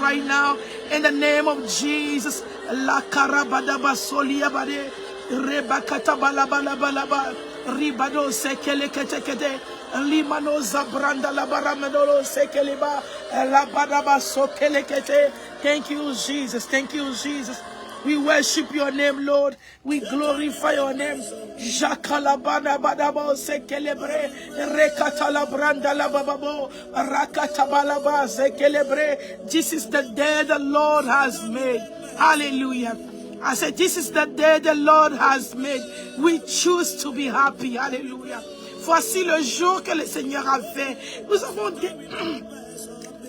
right now, in the name of Jesus. La karabadaba soliabade, rebakata balabalabalaba, ribado sekele ketekete, limano zabranda labaramedolo sekeleba, labadaba sokelekete. Thank you, Jesus. Thank you, Jesus. We worship your name, Lord. We glorify your name. Jakalabana badabo sekelebre, rekatalabranda lababo, rakatabalaba sekelebre. This is the day the Lord has made. Hallelujah. I said, this is the day the Lord has made. We choose to be happy. Hallelujah. Voici le jour que le Seigneur a fait. Nous avons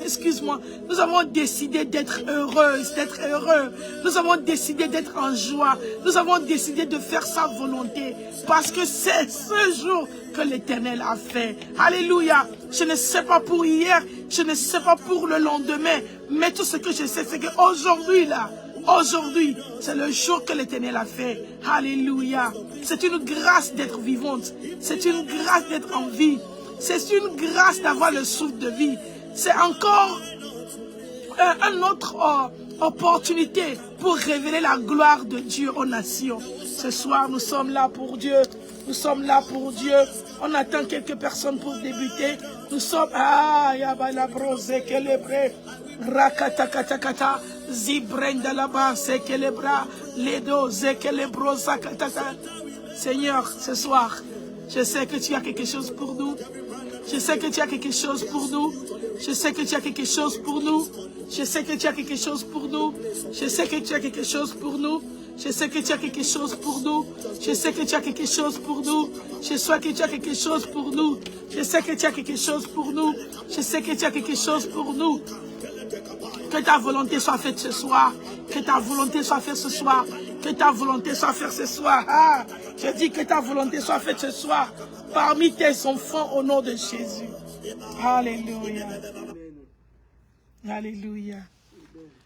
excuse-moi, nous avons décidé d'être heureuses, d'être heureux. Nous avons décidé d'être en joie. Nous avons décidé de faire sa volonté. Parce que c'est ce jour que l'Éternel a fait. Alléluia. Je ne sais pas pour hier, je ne sais pas pour le lendemain. Mais tout ce que je sais, c'est qu'aujourd'hui, aujourd'hui, c'est le jour que l'Éternel a fait. Alléluia. C'est une grâce d'être vivante. C'est une grâce d'être en vie. C'est une grâce d'avoir le souffle de vie. C'est encore une autre opportunité pour révéler la gloire de Dieu aux nations. Ce soir, nous sommes là pour Dieu. Nous sommes là pour Dieu. On attend quelques personnes pour débuter. Nous sommes... Ah, yabala brose kelebre. Rakatakatakata. Zibrenda là-bas, sekelebra. Ledo zekelebro zakataka. Seigneur, ce soir, je sais que tu as quelque chose pour nous. Je sais que tu as quelque chose pour nous. Je sais que tu as quelque chose pour nous. Je sais que tu as quelque chose pour nous. Je sais que tu as quelque chose pour nous. Je sais que tu as quelque chose pour nous. Je sais que tu as quelque chose pour nous. Je sais que tu as quelque chose pour nous. Je sais que tu as quelque chose pour nous. Je sais que tu as quelque chose pour nous. Que ta volonté soit faite ce soir. Que ta volonté soit faite ce soir. Que ta volonté soit faite ce soir. Ah, je dis que ta volonté soit faite ce soir. Parmi tes enfants au nom de Jésus. Alléluia. Alléluia.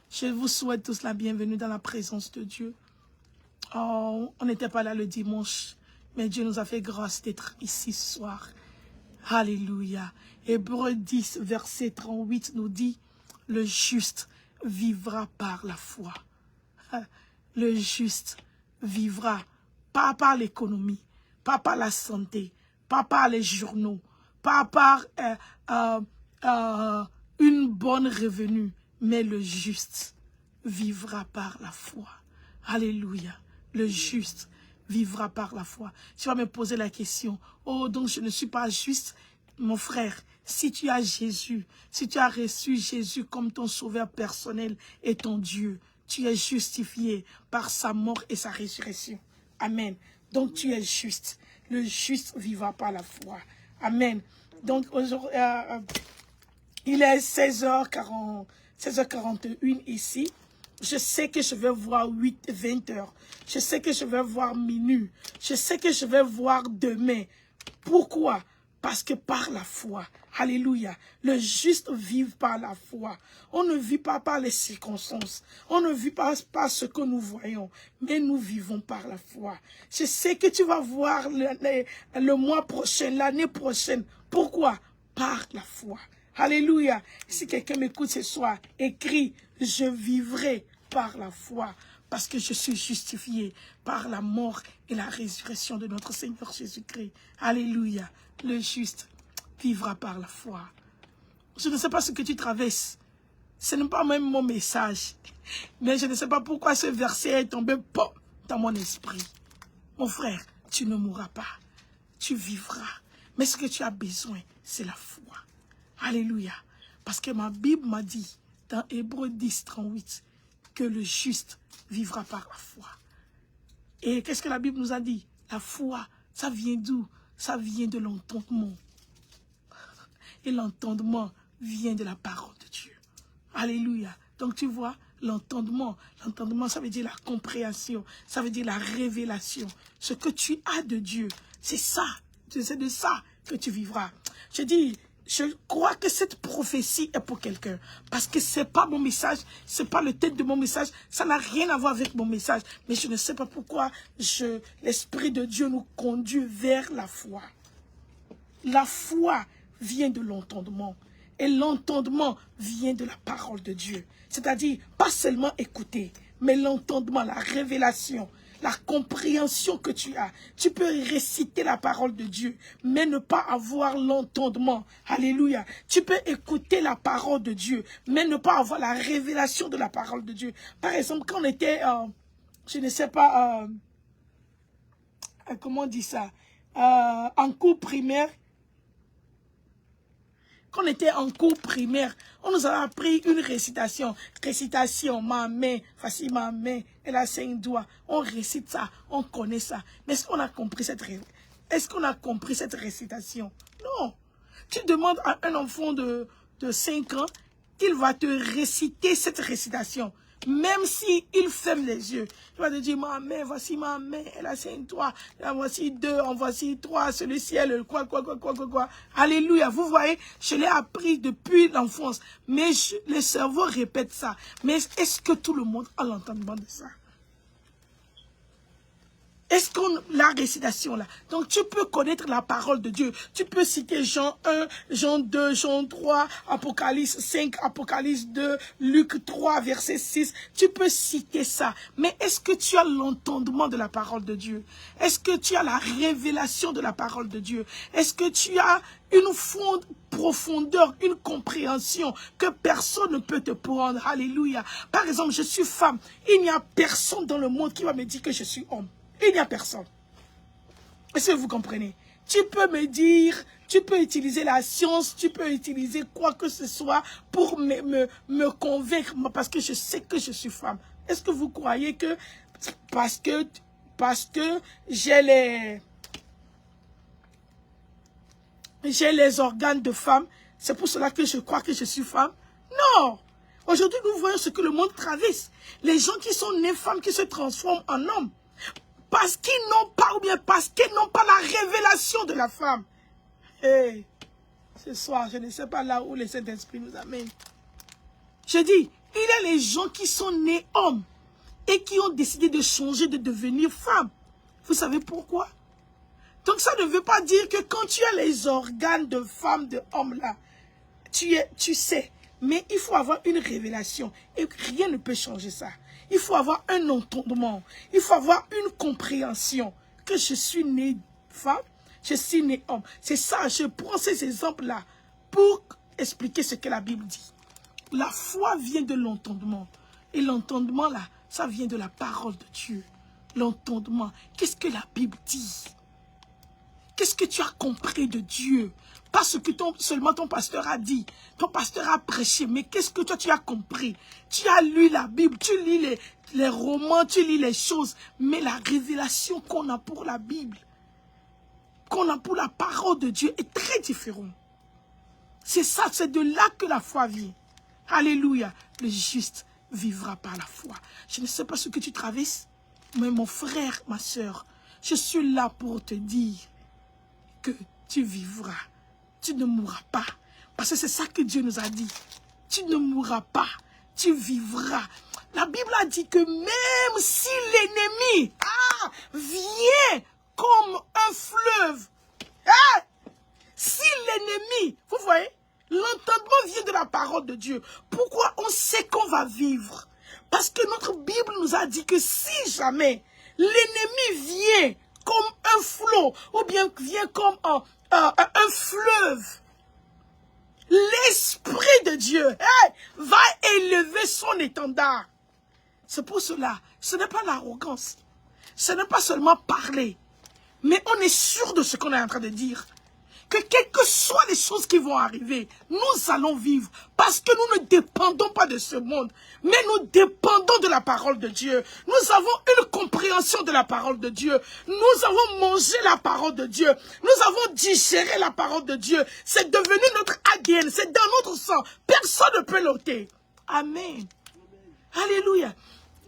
Je vous souhaite tous la bienvenue dans la présence de Dieu. Oh, on n'était pas là le dimanche, mais Dieu nous a fait grâce d'être ici ce soir. Alléluia. Hébreux 10, verset 38 nous dit, le juste vivra par la foi. Le juste vivra, pas par l'économie, pas par la santé, pas par les journaux, pas par une bonne revenu, mais le juste vivra par la foi. Alléluia. Le juste vivra par la foi. Tu vas me poser la question, oh, donc je ne suis pas juste, mon frère. Si tu as Jésus, si tu as reçu Jésus comme ton sauveur personnel et ton Dieu, tu es justifié par sa mort et sa résurrection. Amen. Donc tu es juste. Le juste vivra par la foi. Amen. Donc aujourd'hui, il est 16h41 ici. Je sais que je vais voir 20 heures. Je sais que je vais voir minuit. Je sais que je vais voir demain. Pourquoi? Parce que par la foi, alléluia, le juste vit par la foi. On ne vit pas par les circonstances. On ne vit pas par ce que nous voyons. Mais nous vivons par la foi. Je sais que tu vas voir le mois prochain, l'année prochaine. Pourquoi? Par la foi. Alléluia. Si quelqu'un m'écoute ce soir, écris, je vivrai par la foi. Parce que je suis justifié par la mort et la résurrection de notre Seigneur Jésus-Christ. Alléluia. Le juste vivra par la foi. Je ne sais pas ce que tu traverses. Ce n'est pas même mon message. Mais je ne sais pas pourquoi ce verset est tombé dans mon esprit. Mon frère, tu ne mourras pas. Tu vivras. Mais ce que tu as besoin, c'est la foi. Alléluia. Parce que ma Bible m'a dit, dans Hébreux 10, 38, que le juste vivra par la foi. Et qu'est-ce que la Bible nous a dit? La foi, ça vient d'où? Ça vient de l'entendement. Et l'entendement vient de la parole de Dieu. Alléluia. Donc tu vois, l'entendement, ça veut dire la compréhension, ça veut dire la révélation. Ce que tu as de Dieu, c'est ça. C'est de ça que tu vivras. Je dis, je crois que cette prophétie est pour quelqu'un. Parce que ce n'est pas mon message, ce n'est pas le thème de mon message. Ça n'a rien à voir avec mon message. Mais je ne sais pas pourquoi l'Esprit de Dieu nous conduit vers la foi. La foi vient de l'entendement. Et l'entendement vient de la parole de Dieu. C'est-à-dire, pas seulement écouter, mais l'entendement, la révélation, la compréhension que tu as. Tu peux réciter la parole de Dieu, mais ne pas avoir l'entendement. Alléluia. Tu peux écouter la parole de Dieu, mais ne pas avoir la révélation de la parole de Dieu. Par exemple, quand on était, je ne sais pas, comment on dit ça, en cours primaire, quand on était en cours primaire, on nous a appris une récitation. Récitation, ma main, voici ma main, elle a 5 doigts. On récite ça, on connaît ça. Mais est-ce qu'on a compris cette récitation? Non. Tu demandes à un enfant de 5 ans, il va te réciter cette récitation. Même s'il ferme les yeux, il va te dire, ma main, voici ma main, elle a 5 doigts, en voici 2, en voici 3, sur le ciel, quoi. Alléluia, vous voyez, je l'ai appris depuis l'enfance, mais le cerveau répète ça. Mais est-ce que tout le monde a l'entendement de ça? Est-ce qu'on la récitation là? Donc tu peux connaître la parole de Dieu. Tu peux citer Jean 1, Jean 2, Jean 3, Apocalypse 5, Apocalypse 2, Luc 3, verset 6. Tu peux citer ça. Mais est-ce que tu as l'entendement de la parole de Dieu? Est-ce que tu as la révélation de la parole de Dieu? Est-ce que tu as une profondeur, une compréhension que personne ne peut te prendre? Alléluia. Par exemple, je suis femme. Il n'y a personne dans le monde qui va me dire que je suis homme. Il n'y a personne. Est-ce que vous comprenez? Tu peux me dire, tu peux utiliser la science, tu peux utiliser quoi que ce soit pour me convaincre, parce que je sais que je suis femme. Est-ce que vous croyez que parce que j'ai les organes de femme, c'est pour cela que je crois que je suis femme? Non! Aujourd'hui, nous voyons ce que le monde traverse. Les gens qui sont nés femmes, qui se transforment en hommes. Parce qu'ils n'ont pas, ou bien parce qu'ils n'ont pas la révélation de la femme. Et ce soir, je ne sais pas là où le Saint-Esprit nous amène. Je dis, il y a les gens qui sont nés hommes et qui ont décidé de changer, de devenir femmes. Vous savez pourquoi? Donc ça ne veut pas dire que quand tu as les organes de femme, de homme là, tu sais. Mais il faut avoir une révélation et rien ne peut changer ça. Il faut avoir un entendement. Il faut avoir une compréhension que je suis né femme, je suis né homme. C'est ça, je prends ces exemples-là pour expliquer ce que la Bible dit. La foi vient de l'entendement. Et l'entendement, là, ça vient de la parole de Dieu. L'entendement. Qu'est-ce que la Bible dit? Qu'est-ce que tu as compris de Dieu? Pas ce que seulement ton pasteur a dit, ton pasteur a prêché, mais qu'est-ce que toi tu as compris? Tu as lu la Bible, tu lis les romans, tu lis les choses, mais la révélation qu'on a pour la Bible, qu'on a pour la parole de Dieu est très différente. C'est ça, c'est de là que la foi vient. Alléluia, le juste vivra par la foi. Je ne sais pas ce que tu traverses, mais mon frère, ma soeur, je suis là pour te dire que tu vivras. Tu ne mourras pas. Parce que c'est ça que Dieu nous a dit. Tu ne mourras pas. Tu vivras. La Bible a dit que même si l'ennemi vient comme un fleuve, si l'ennemi, vous voyez, l'entendement vient de la parole de Dieu. Pourquoi on sait qu'on va vivre? Parce que notre Bible nous a dit que si jamais l'ennemi vient comme un flot, ou bien vient comme un fleuve, l'Esprit de Dieu va élever son étendard. C'est pour cela, ce n'est pas l'arrogance, ce n'est pas seulement parler, mais on est sûr de ce qu'on est en train de dire. Que quelles que soient les choses qui vont arriver, nous allons vivre. Parce que nous ne dépendons pas de ce monde, mais nous dépendons de la parole de Dieu. Nous avons une compréhension de la parole de Dieu. Nous avons mangé la parole de Dieu. Nous avons digéré la parole de Dieu. C'est devenu notre ADN, c'est dans notre sang. Personne ne peut l'ôter. Amen. Alléluia.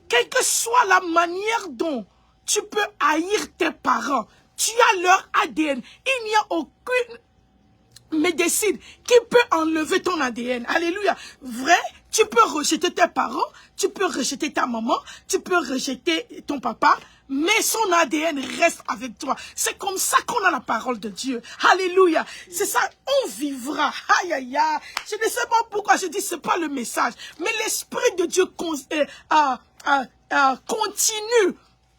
Quelle que soit la manière dont tu peux haïr tes parents, tu as leur ADN. Il n'y a aucune médecine qui peut enlever ton ADN. Alléluia. Vrai, tu peux rejeter tes parents, tu peux rejeter ta maman, tu peux rejeter ton papa, mais son ADN reste avec toi. C'est comme ça qu'on a la parole de Dieu. Alléluia. C'est ça, on vivra. Aïe, aïe, aïe. Je ne sais pas pourquoi je dis, c'est pas le message. Mais l'Esprit de Dieu continue,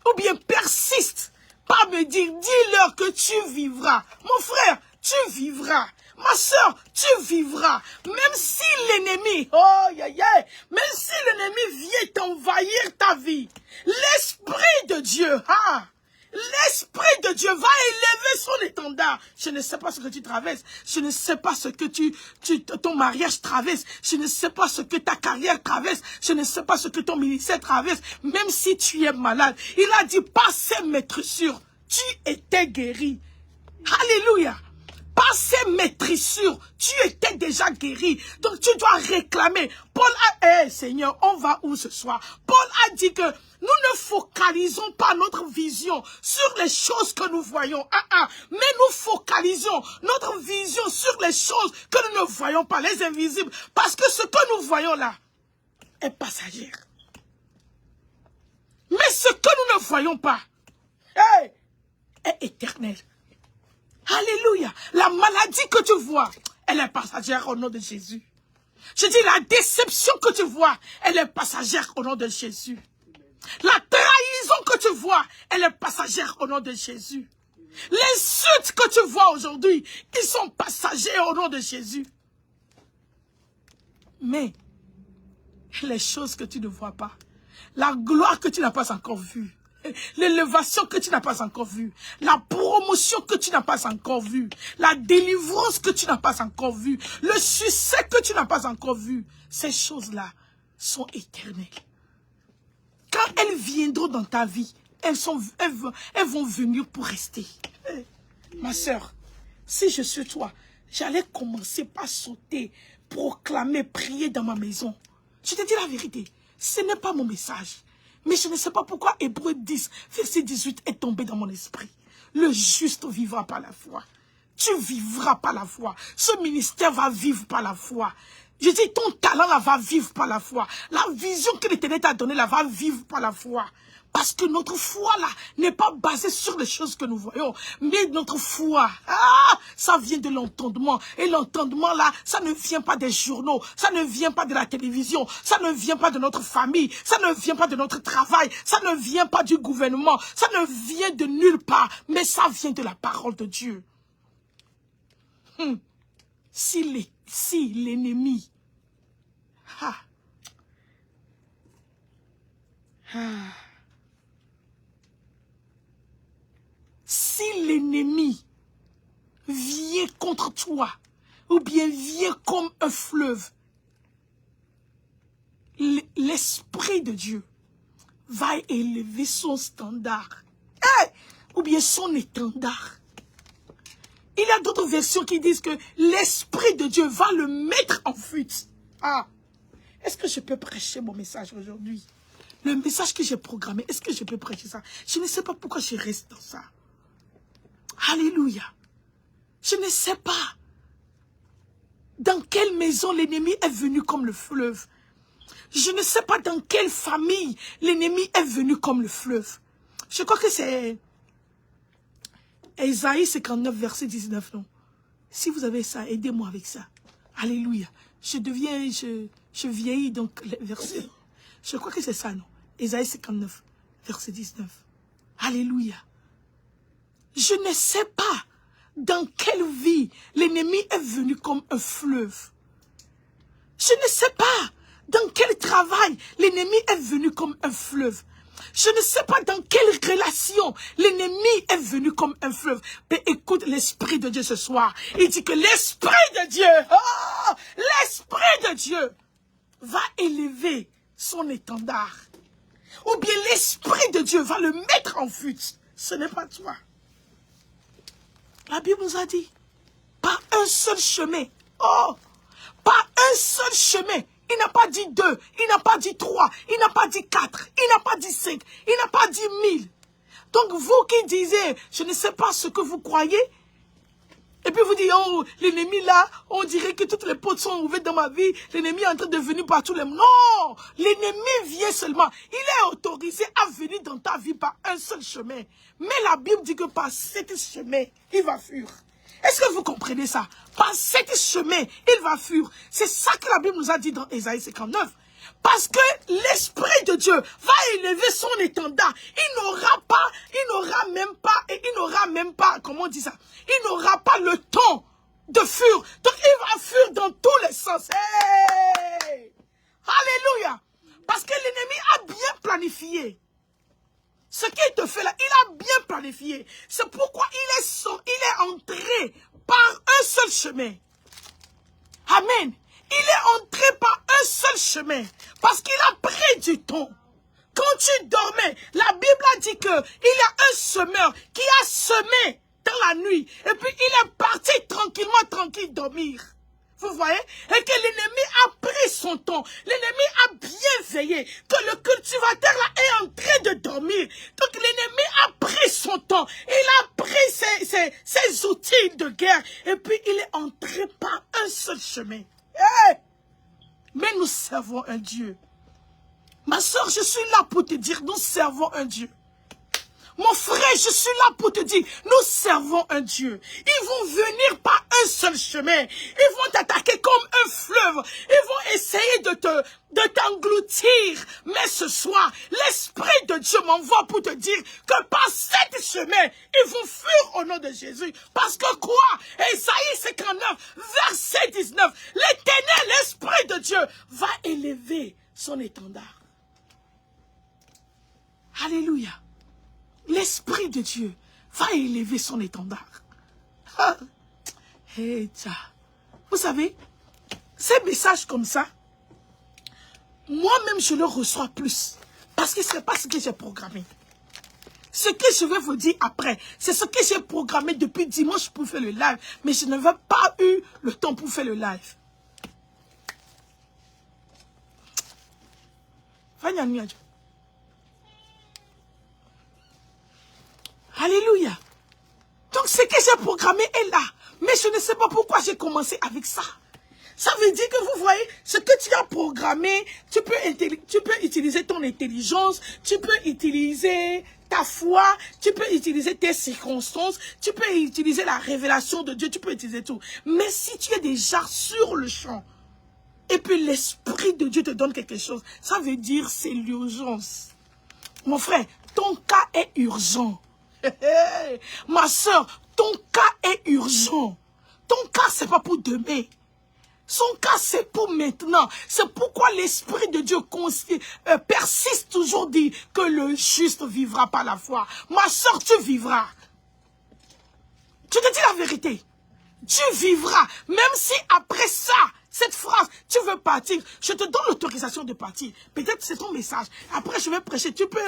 ou bien persiste, par me dire, dis-leur que tu vivras. Mon frère, tu vivras. Ma soeur, tu vivras. Même si l'ennemi, oh, yeah, yeah, même si l'ennemi vient t'envahir ta vie, l'Esprit de Dieu, l'Esprit de Dieu va élever son étendard. Je ne sais pas ce que tu traverses. Je ne sais pas ce que ton mariage traverse. Je ne sais pas ce que ta carrière traverse. Je ne sais pas ce que ton ministère traverse. Même si tu es malade. Il a dit, par ses maîtrissures, tu étais guéri. Alléluia. Par ces maîtrissures, tu étais déjà guéri. Donc tu dois réclamer. Paul a... Seigneur, on va où ce soir? Paul a dit que nous ne focalisons pas notre vision sur les choses que nous voyons. Mais nous focalisons notre vision sur les choses que nous ne voyons pas, les invisibles. Parce que ce que nous voyons là est passager. Mais ce que nous ne voyons pas est éternel. Alléluia. La maladie que tu vois, elle est passagère au nom de Jésus. Je dis la déception que tu vois, elle est passagère au nom de Jésus. La trahison que tu vois, elle est passagère au nom de Jésus. Les insultes que tu vois aujourd'hui, ils sont passagers au nom de Jésus. Mais les choses que tu ne vois pas, la gloire que tu n'as pas encore vue, l'élévation que tu n'as pas encore vue, la promotion que tu n'as pas encore vue, la délivrance que tu n'as pas encore vue, le succès que tu n'as pas encore vu, ces choses-là sont éternelles. Quand elles viendront dans ta vie, elles vont venir pour rester. Ma soeur, si je suis toi, j'allais commencer par sauter, proclamer, prier dans ma maison. Je te dis la vérité, ce n'est pas mon message. Mais je ne sais pas pourquoi Hébreux 10, verset 18 est tombé dans mon esprit. Le juste vivra par la foi. Tu vivras par la foi. Ce ministère va vivre par la foi. Je dis, ton talent là va vivre par la foi. La vision que l'Éternel t'a donnée là va vivre par la foi. Parce que notre foi là n'est pas basée sur les choses que nous voyons. Mais notre foi, ça vient de l'entendement. Et l'entendement là, ça ne vient pas des journaux. Ça ne vient pas de la télévision. Ça ne vient pas de notre famille. Ça ne vient pas de notre travail. Ça ne vient pas du gouvernement. Ça ne vient de nulle part. Mais ça vient de la parole de Dieu. Si l'ennemi si l'ennemi vient contre toi, ou bien vient comme un fleuve, l'Esprit de Dieu va élever son standard, ou bien son étendard. Il y a d'autres versions qui disent que l'Esprit de Dieu va le mettre en fuite. Est-ce que je peux prêcher mon message aujourd'hui? Le message que j'ai programmé, est-ce que je peux prêcher ça? Je ne sais pas pourquoi je reste dans ça. Alléluia. Je ne sais pas dans quelle maison l'ennemi est venu comme le fleuve. Je ne sais pas dans quelle famille l'ennemi est venu comme le fleuve. Je crois que c'est Ésaïe 59, verset 19, non? Si vous avez ça, aidez-moi avec ça. Alléluia. Je vieillis, donc, les versets. Je crois que c'est ça, non? Ésaïe 59, verset 19. Alléluia. Je ne sais pas dans quelle vie l'ennemi est venu comme un fleuve. Je ne sais pas dans quel travail l'ennemi est venu comme un fleuve. Je ne sais pas dans quelle relation l'ennemi est venu comme un fleuve. Mais écoute l'Esprit de Dieu ce soir. Il dit que l'Esprit de Dieu, l'Esprit de Dieu va élever son étendard. Ou bien l'Esprit de Dieu va le mettre en fuite. Ce n'est pas toi. La Bible nous a dit, par un seul chemin. Par un seul chemin. Il n'a pas dit 2, il n'a pas dit 3, il n'a pas dit 4, il n'a pas dit 5, il n'a pas dit 1000. Donc vous qui disiez, je ne sais pas ce que vous croyez, Et puis vous dites, oh, l'ennemi là, on dirait que toutes les portes sont ouvertes dans ma vie. L'ennemi est en train de venir par tous les... Non! L'ennemi vient seulement. Il est autorisé à venir dans ta vie par un seul chemin. Mais la Bible dit que par cet chemin, il va fuir. Est-ce que vous comprenez ça? Par cet chemin, il va fuir. C'est ça que la Bible nous a dit dans Ésaïe 59. Parce que l'Esprit de Dieu va élever son étendard. Il n'aura même pas, comment on dit ça? Il n'aura pas le temps de fuir. Donc il va fuir dans tous les sens. Hey! Alléluia! Parce que l'ennemi a bien planifié. Ce qu'il te fait là, il a bien planifié. C'est pourquoi il est entré par un seul chemin. Amen. Il est entré par un seul chemin. Parce qu'il a pris du temps. Quand tu dormais, la Bible a dit qu'il y a un semeur qui a semé dans la nuit. Et puis il est parti tranquille dormir. Vous voyez? Et que l'ennemi a pris son temps. L'ennemi a bien veillé. Que le cultivateur là est en train de dormir. Donc l'ennemi a pris son temps. Il a pris ses outils de guerre. Et puis il est entré par un seul chemin. Hey! Mais nous servons un Dieu. Ma soeur, je suis là pour te dire, nous servons un Dieu. Mon frère, je suis là pour te dire, nous servons un Dieu. Ils vont venir par un seul chemin. Ils vont t'attaquer comme un fleuve. Ils vont essayer de t'engloutir. Mais ce soir, l'Esprit de Dieu m'envoie pour te dire que par cet chemin, ils vont fuir au nom de Jésus. Parce que quoi? Ésaïe 59, verset 19. L'Éternel, l'Esprit de Dieu, va élever son étendard. Alléluia. L'Esprit de Dieu va élever son étendard. Vous savez, ces messages comme ça, moi-même je le reçois plus. Parce que ce n'est pas ce que j'ai programmé. Ce que je vais vous dire après, c'est ce que j'ai programmé depuis dimanche pour faire le live. Mais je n'avais pas eu le temps pour faire le live. Alléluia. Donc ce que j'ai programmé est là. Mais je ne sais pas pourquoi j'ai commencé avec ça. Ça veut dire que vous voyez, ce que tu as programmé, tu peux utiliser ton intelligence, tu peux utiliser ta foi, tu peux utiliser tes circonstances, tu peux utiliser la révélation de Dieu, tu peux utiliser tout. Mais si tu es déjà sur le champ, et puis l'Esprit de Dieu te donne quelque chose, ça veut dire c'est l'urgence. Mon frère, ton cas est urgent. Ma soeur, ton cas est urgent. Ton cas, c'est pas pour demain. Son cas, c'est pour maintenant. C'est pourquoi l'Esprit de Dieu persiste toujours dit que le juste vivra par la foi. Ma soeur, tu vivras. Je te dis la vérité. Tu vivras. Même si après ça, cette phrase, tu veux partir, je te donne l'autorisation de partir. Peut-être c'est ton message. Après, je vais prêcher. Tu peux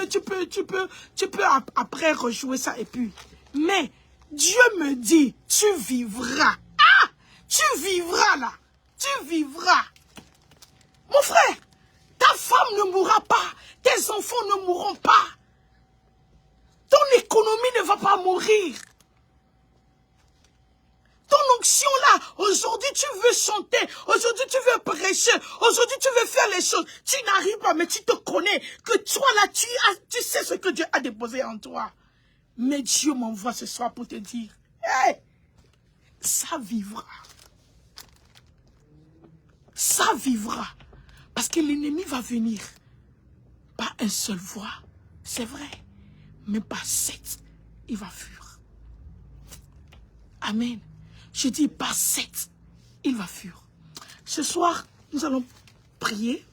après rejouer ça et puis. Mais Dieu me dit, tu vivras. Ah! Tu vivras là. Tu vivras. Mon frère, ta femme ne mourra pas. Tes enfants ne mourront pas. Ton économie ne va pas mourir. Ton onction là, aujourd'hui tu veux chanter, aujourd'hui tu veux prêcher, aujourd'hui tu veux faire les choses. Tu n'arrives pas, mais tu te connais que toi là, tu sais ce que Dieu a déposé en toi. Mais Dieu m'envoie ce soir pour te dire, hey, ça vivra. Ça vivra. Parce que l'ennemi va venir. Pas une seule voix, c'est vrai. Mais pas 7, il va fuir. Amen. Je dis pas 7, il va fuir. Ce soir, nous allons prier,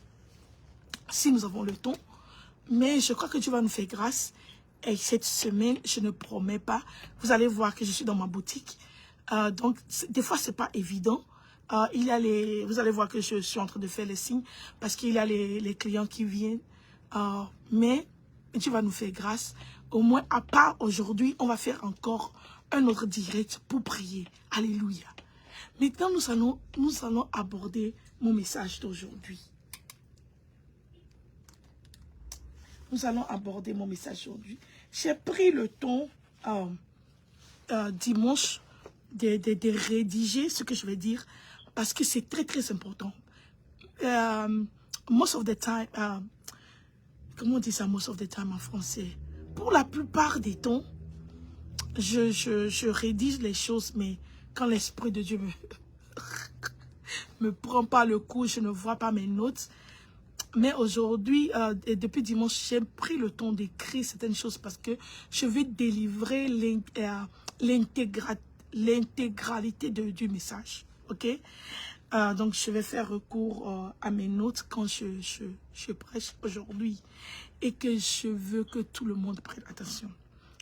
si nous avons le temps. Mais je crois que Dieu va nous faire grâce. Et cette semaine, je ne promets pas. Vous allez voir que je suis dans ma boutique. Donc, des fois, c'est pas évident. Vous allez voir que je suis en train de faire les signes. Parce qu'il y a les clients qui viennent. Mais Dieu va nous faire grâce. Au moins, à part aujourd'hui, on va faire encore un autre direct pour prier. Alléluia. Maintenant, nous allons aborder mon message d'aujourd'hui. Nous allons aborder mon message aujourd'hui. J'ai pris le temps dimanche de rédiger ce que je vais dire parce que c'est très, très important. Most of the time, comment on dit ça, most of the time en français? Pour la plupart des temps, je rédige les choses, mais quand l'Esprit de Dieu me prend pas le coup, je ne vois pas mes notes. Mais aujourd'hui, et depuis dimanche, j'ai pris le temps d'écrire certaines choses parce que je vais délivrer l'intégralité du message. Ok? Donc, je vais faire recours à mes notes quand je prêche aujourd'hui et que je veux que tout le monde prenne attention.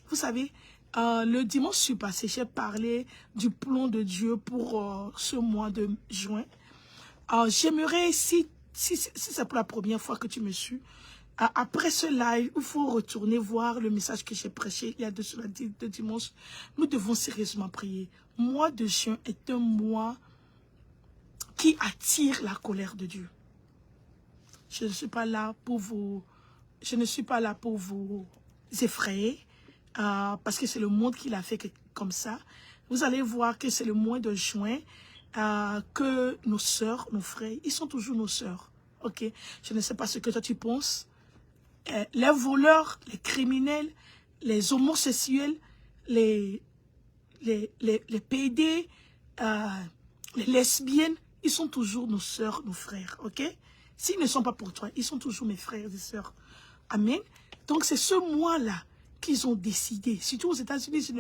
Vous savez, le dimanche passé, j'ai parlé du plan de Dieu pour ce mois de juin. J'aimerais, si c'est pour la première fois que tu me suis, après ce live, il faut retourner voir le message que j'ai prêché il y a de dimanche. Nous devons sérieusement prier. Mois de juin est un mois qui attire la colère de Dieu. Je ne suis pas là pour vous effrayer, parce que c'est le monde qui l'a fait comme ça. Vous allez voir que c'est le mois de juin que nos sœurs, nos frères, ils sont toujours nos sœurs. Ok? Je ne sais pas ce que toi tu penses. Les voleurs, les criminels, les homosexuels, les PD, les lesbiennes, ils sont toujours nos sœurs, nos frères. Ok? S'ils ne sont pas pour toi, ils sont toujours mes frères et sœurs. Amen. Donc c'est ce mois-là qu'ils ont décidé, surtout aux États-Unis, je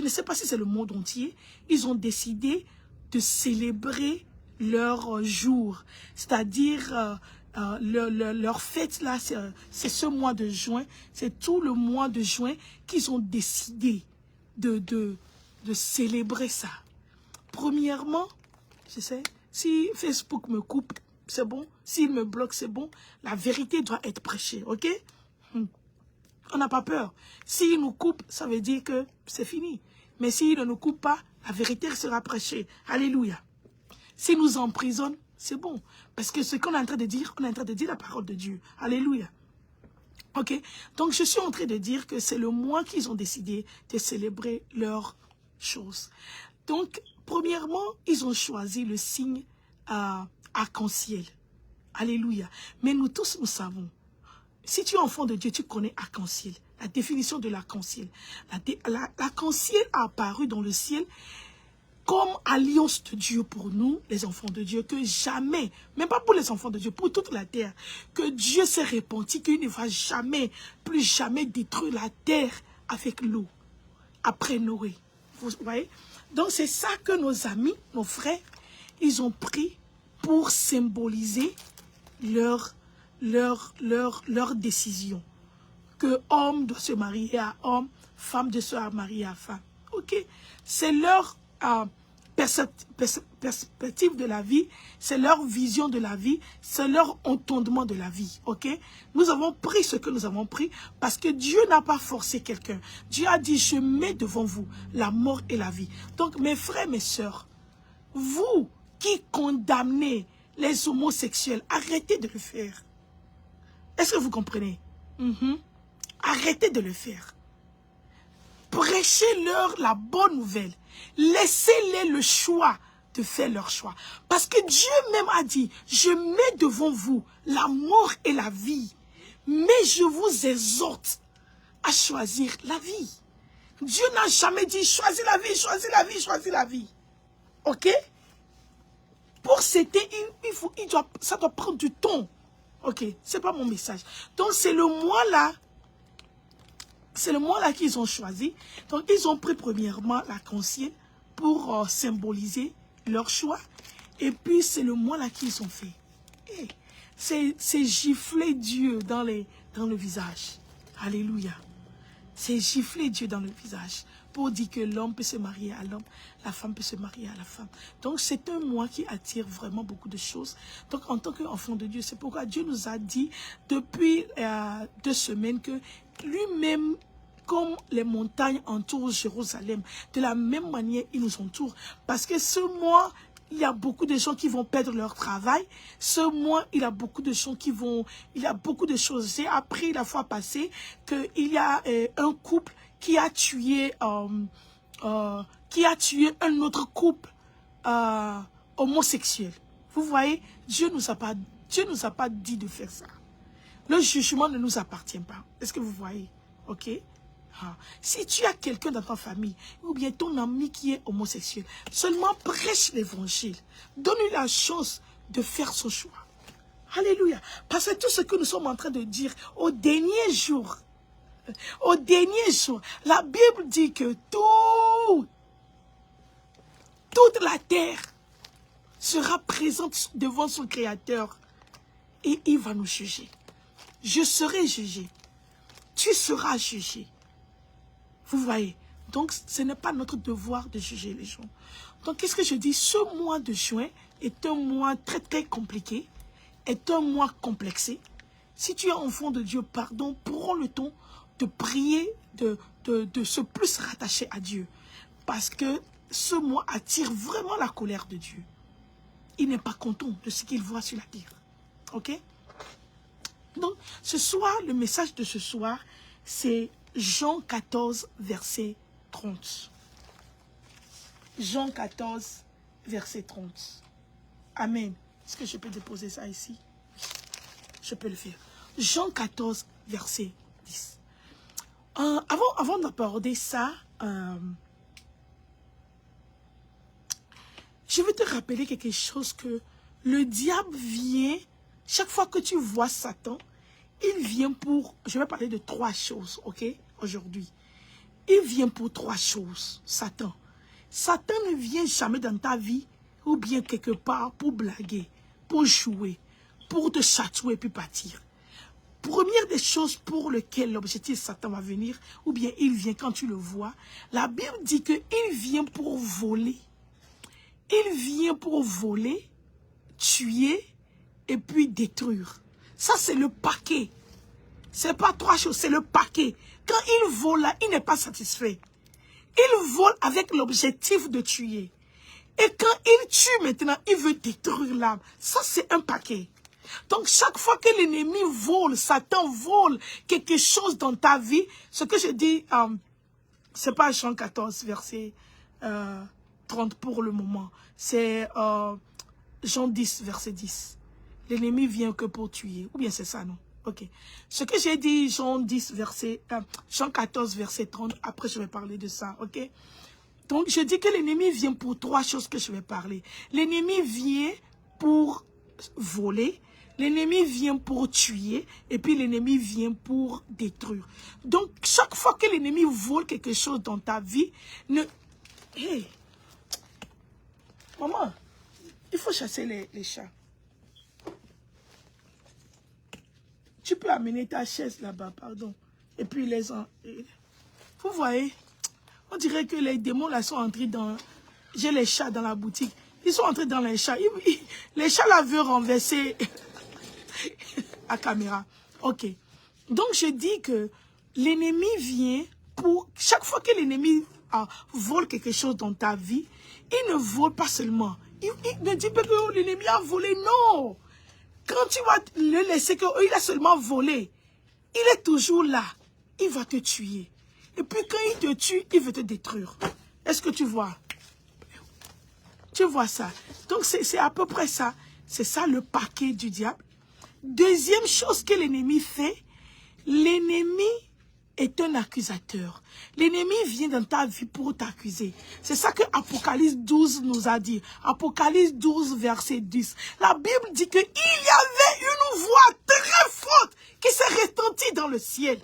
ne sais pas si c'est le monde entier, ils ont décidé de célébrer leur jour, c'est-à-dire leur fête là, c'est ce mois de juin, c'est tout le mois de juin qu'ils ont décidé de célébrer ça. Premièrement, je sais, si Facebook me coupe, c'est bon, s'il me bloque, c'est bon, la vérité doit être prêchée, ok? On n'a pas peur. S'il nous coupe, ça veut dire que c'est fini. Mais s'il ne nous coupe pas, la vérité sera prêchée. Alléluia. S'il nous emprisonne, c'est bon. Parce que ce qu'on est en train de dire, on est en train de dire la parole de Dieu. Alléluia. Ok? Donc, je suis en train de dire que c'est le mois qu'ils ont décidé de célébrer leurs choses. Donc, premièrement, ils ont choisi le signe arc-en-ciel. Alléluia. Mais nous tous, nous savons. Si tu es enfant de Dieu, tu connais arc-en-ciel, la définition de l'arc-en-ciel. L'arc-en-ciel a apparu dans le ciel comme alliance de Dieu pour nous, les enfants de Dieu, que jamais, même pas pour les enfants de Dieu, pour toute la terre, que Dieu s'est repenti, qu'il ne va jamais, plus jamais détruire la terre avec l'eau, après Noé. Vous voyez? Donc c'est ça que nos amis, nos frères, ils ont pris pour symboliser leur décision. Que homme doit se marier à homme, femme doit se marier à femme. Ok? C'est leur perspective de la vie, c'est leur vision de la vie, c'est leur entendement de la vie. Ok? Nous avons pris ce que nous avons pris parce que Dieu n'a pas forcé quelqu'un. Dieu a dit, je mets devant vous la mort et la vie. Donc mes frères, mes sœurs, vous qui condamnez les homosexuels, arrêtez de le faire. Est-ce que vous comprenez? Arrêtez de le faire. Prêchez-leur la bonne nouvelle. Laissez-les le choix de faire leur choix. Parce que Dieu même a dit, je mets devant vous la mort et la vie. Mais je vous exhorte à choisir la vie. Dieu n'a jamais dit, choisis la vie, choisis la vie, choisis la vie. Ok? Pour c'était, ça doit prendre du temps. Ok, c'est pas mon message. Donc c'est le mois là qu'ils ont choisi. Donc ils ont pris premièrement l'arc-en-ciel pour symboliser leur choix. Et puis c'est le mois là qu'ils ont fait. Hey, c'est gifler Dieu dans le visage. Alléluia. C'est gifler Dieu dans le visage pour dire que l'homme peut se marier à l'homme, la femme peut se marier à la femme. Donc c'est un mois qui attire vraiment beaucoup de choses. Donc en tant qu'enfant de Dieu, c'est pourquoi Dieu nous a dit depuis 2 semaines que lui-même, comme les montagnes entourent Jérusalem, de la même manière il nous entoure. Parce que ce mois, il y a beaucoup de gens qui vont perdre leur travail. Ce mois, il y a beaucoup de gens qui vont... Il y a beaucoup de choses. J'ai appris la fois passée qu'il y a un couple qui a tué qui a tué un autre couple homosexuel. Vous voyez, Dieu nous a pas dit de faire ça. Le jugement ne nous appartient pas. Est-ce que vous voyez? Ok? Si tu as quelqu'un dans ta famille, ou bien ton ami qui est homosexuel, seulement prêche l'évangile. Donne-lui la chance de faire son choix. Alléluia. Parce que tout ce que nous sommes en train de dire au dernier jour, la Bible dit que toute la terre sera présente devant son Créateur et il va nous juger. Je serai jugé. Tu seras jugé. Vous voyez? Donc, ce n'est pas notre devoir de juger les gens. Donc, qu'est-ce que je dis? Ce mois de juin est un mois très, très compliqué, est un mois complexé. Si tu es enfant de Dieu, pardon, prends le temps de prier, de se plus rattacher à Dieu. Parce que ce mois attire vraiment la colère de Dieu. Il n'est pas content de ce qu'il voit sur la terre. Ok? Donc, ce soir, le message de ce soir, c'est Jean 14, verset 30. Jean 14, verset 30. Amen. Est-ce que je peux déposer ça ici? Je peux le faire. Jean 14, verset 10. Avant d'aborder ça, je veux te rappeler quelque chose que le diable vient, chaque fois que tu vois Satan, il vient pour, je vais parler de 3 choses, ok, aujourd'hui. Il vient pour 3 choses, Satan. Satan ne vient jamais dans ta vie, ou bien quelque part pour blaguer, pour jouer, pour te chatouer puis partir. Première des choses pour lesquelles l'objectif Satan va venir, ou bien il vient quand tu le vois, la Bible dit qu'il vient pour voler. Il vient pour voler, tuer et puis détruire. Ça, c'est le paquet. Ce n'est pas 3 choses, c'est le paquet. Quand il vole là, il n'est pas satisfait. Il vole avec l'objectif de tuer. Et quand il tue maintenant, il veut détruire l'âme. Ça, c'est un paquet. Donc, chaque fois que l'ennemi vole, Satan vole quelque chose dans ta vie, ce que je dis, c'est pas Jean 14, verset 30 pour le moment. C'est Jean 10, verset 10. L'ennemi vient que pour tuer. Ou bien c'est ça, non? Ok. Ce que j'ai dit, Jean 14, verset 30, après je vais parler de ça, ok? Donc, je dis que l'ennemi vient pour 3 choses que je vais parler. L'ennemi vient pour voler, l'ennemi vient pour tuer, et puis l'ennemi vient pour détruire. Donc, chaque fois que l'ennemi vole quelque chose dans ta vie, Hey! Maman, il faut chasser les chats. Tu peux amener ta chaise là-bas, pardon. Et puis vous voyez, on dirait que les démons là sont entrés dans... J'ai les chats dans la boutique. Ils sont entrés dans les chats. Les chats là veulent renverser la caméra. Ok. Donc je dis que l'ennemi vient pour... Chaque fois que l'ennemi vole quelque chose dans ta vie, il ne vole pas seulement. Il ne dit pas que l'ennemi a volé. Non. Quand tu vas le laisser qu'il a seulement volé, il est toujours là. Il va te tuer. Et puis quand il te tue, il veut te détruire. Est-ce que tu vois? Tu vois ça? Donc c'est à peu près ça. C'est ça le paquet du diable. Deuxième chose que l'ennemi fait, l'ennemi est un accusateur. L'ennemi vient dans ta vie pour t'accuser. C'est ça que Apocalypse 12 nous a dit. Apocalypse 12, verset 10. La Bible dit qu'il y avait une voix très forte qui s'est retentie dans le ciel.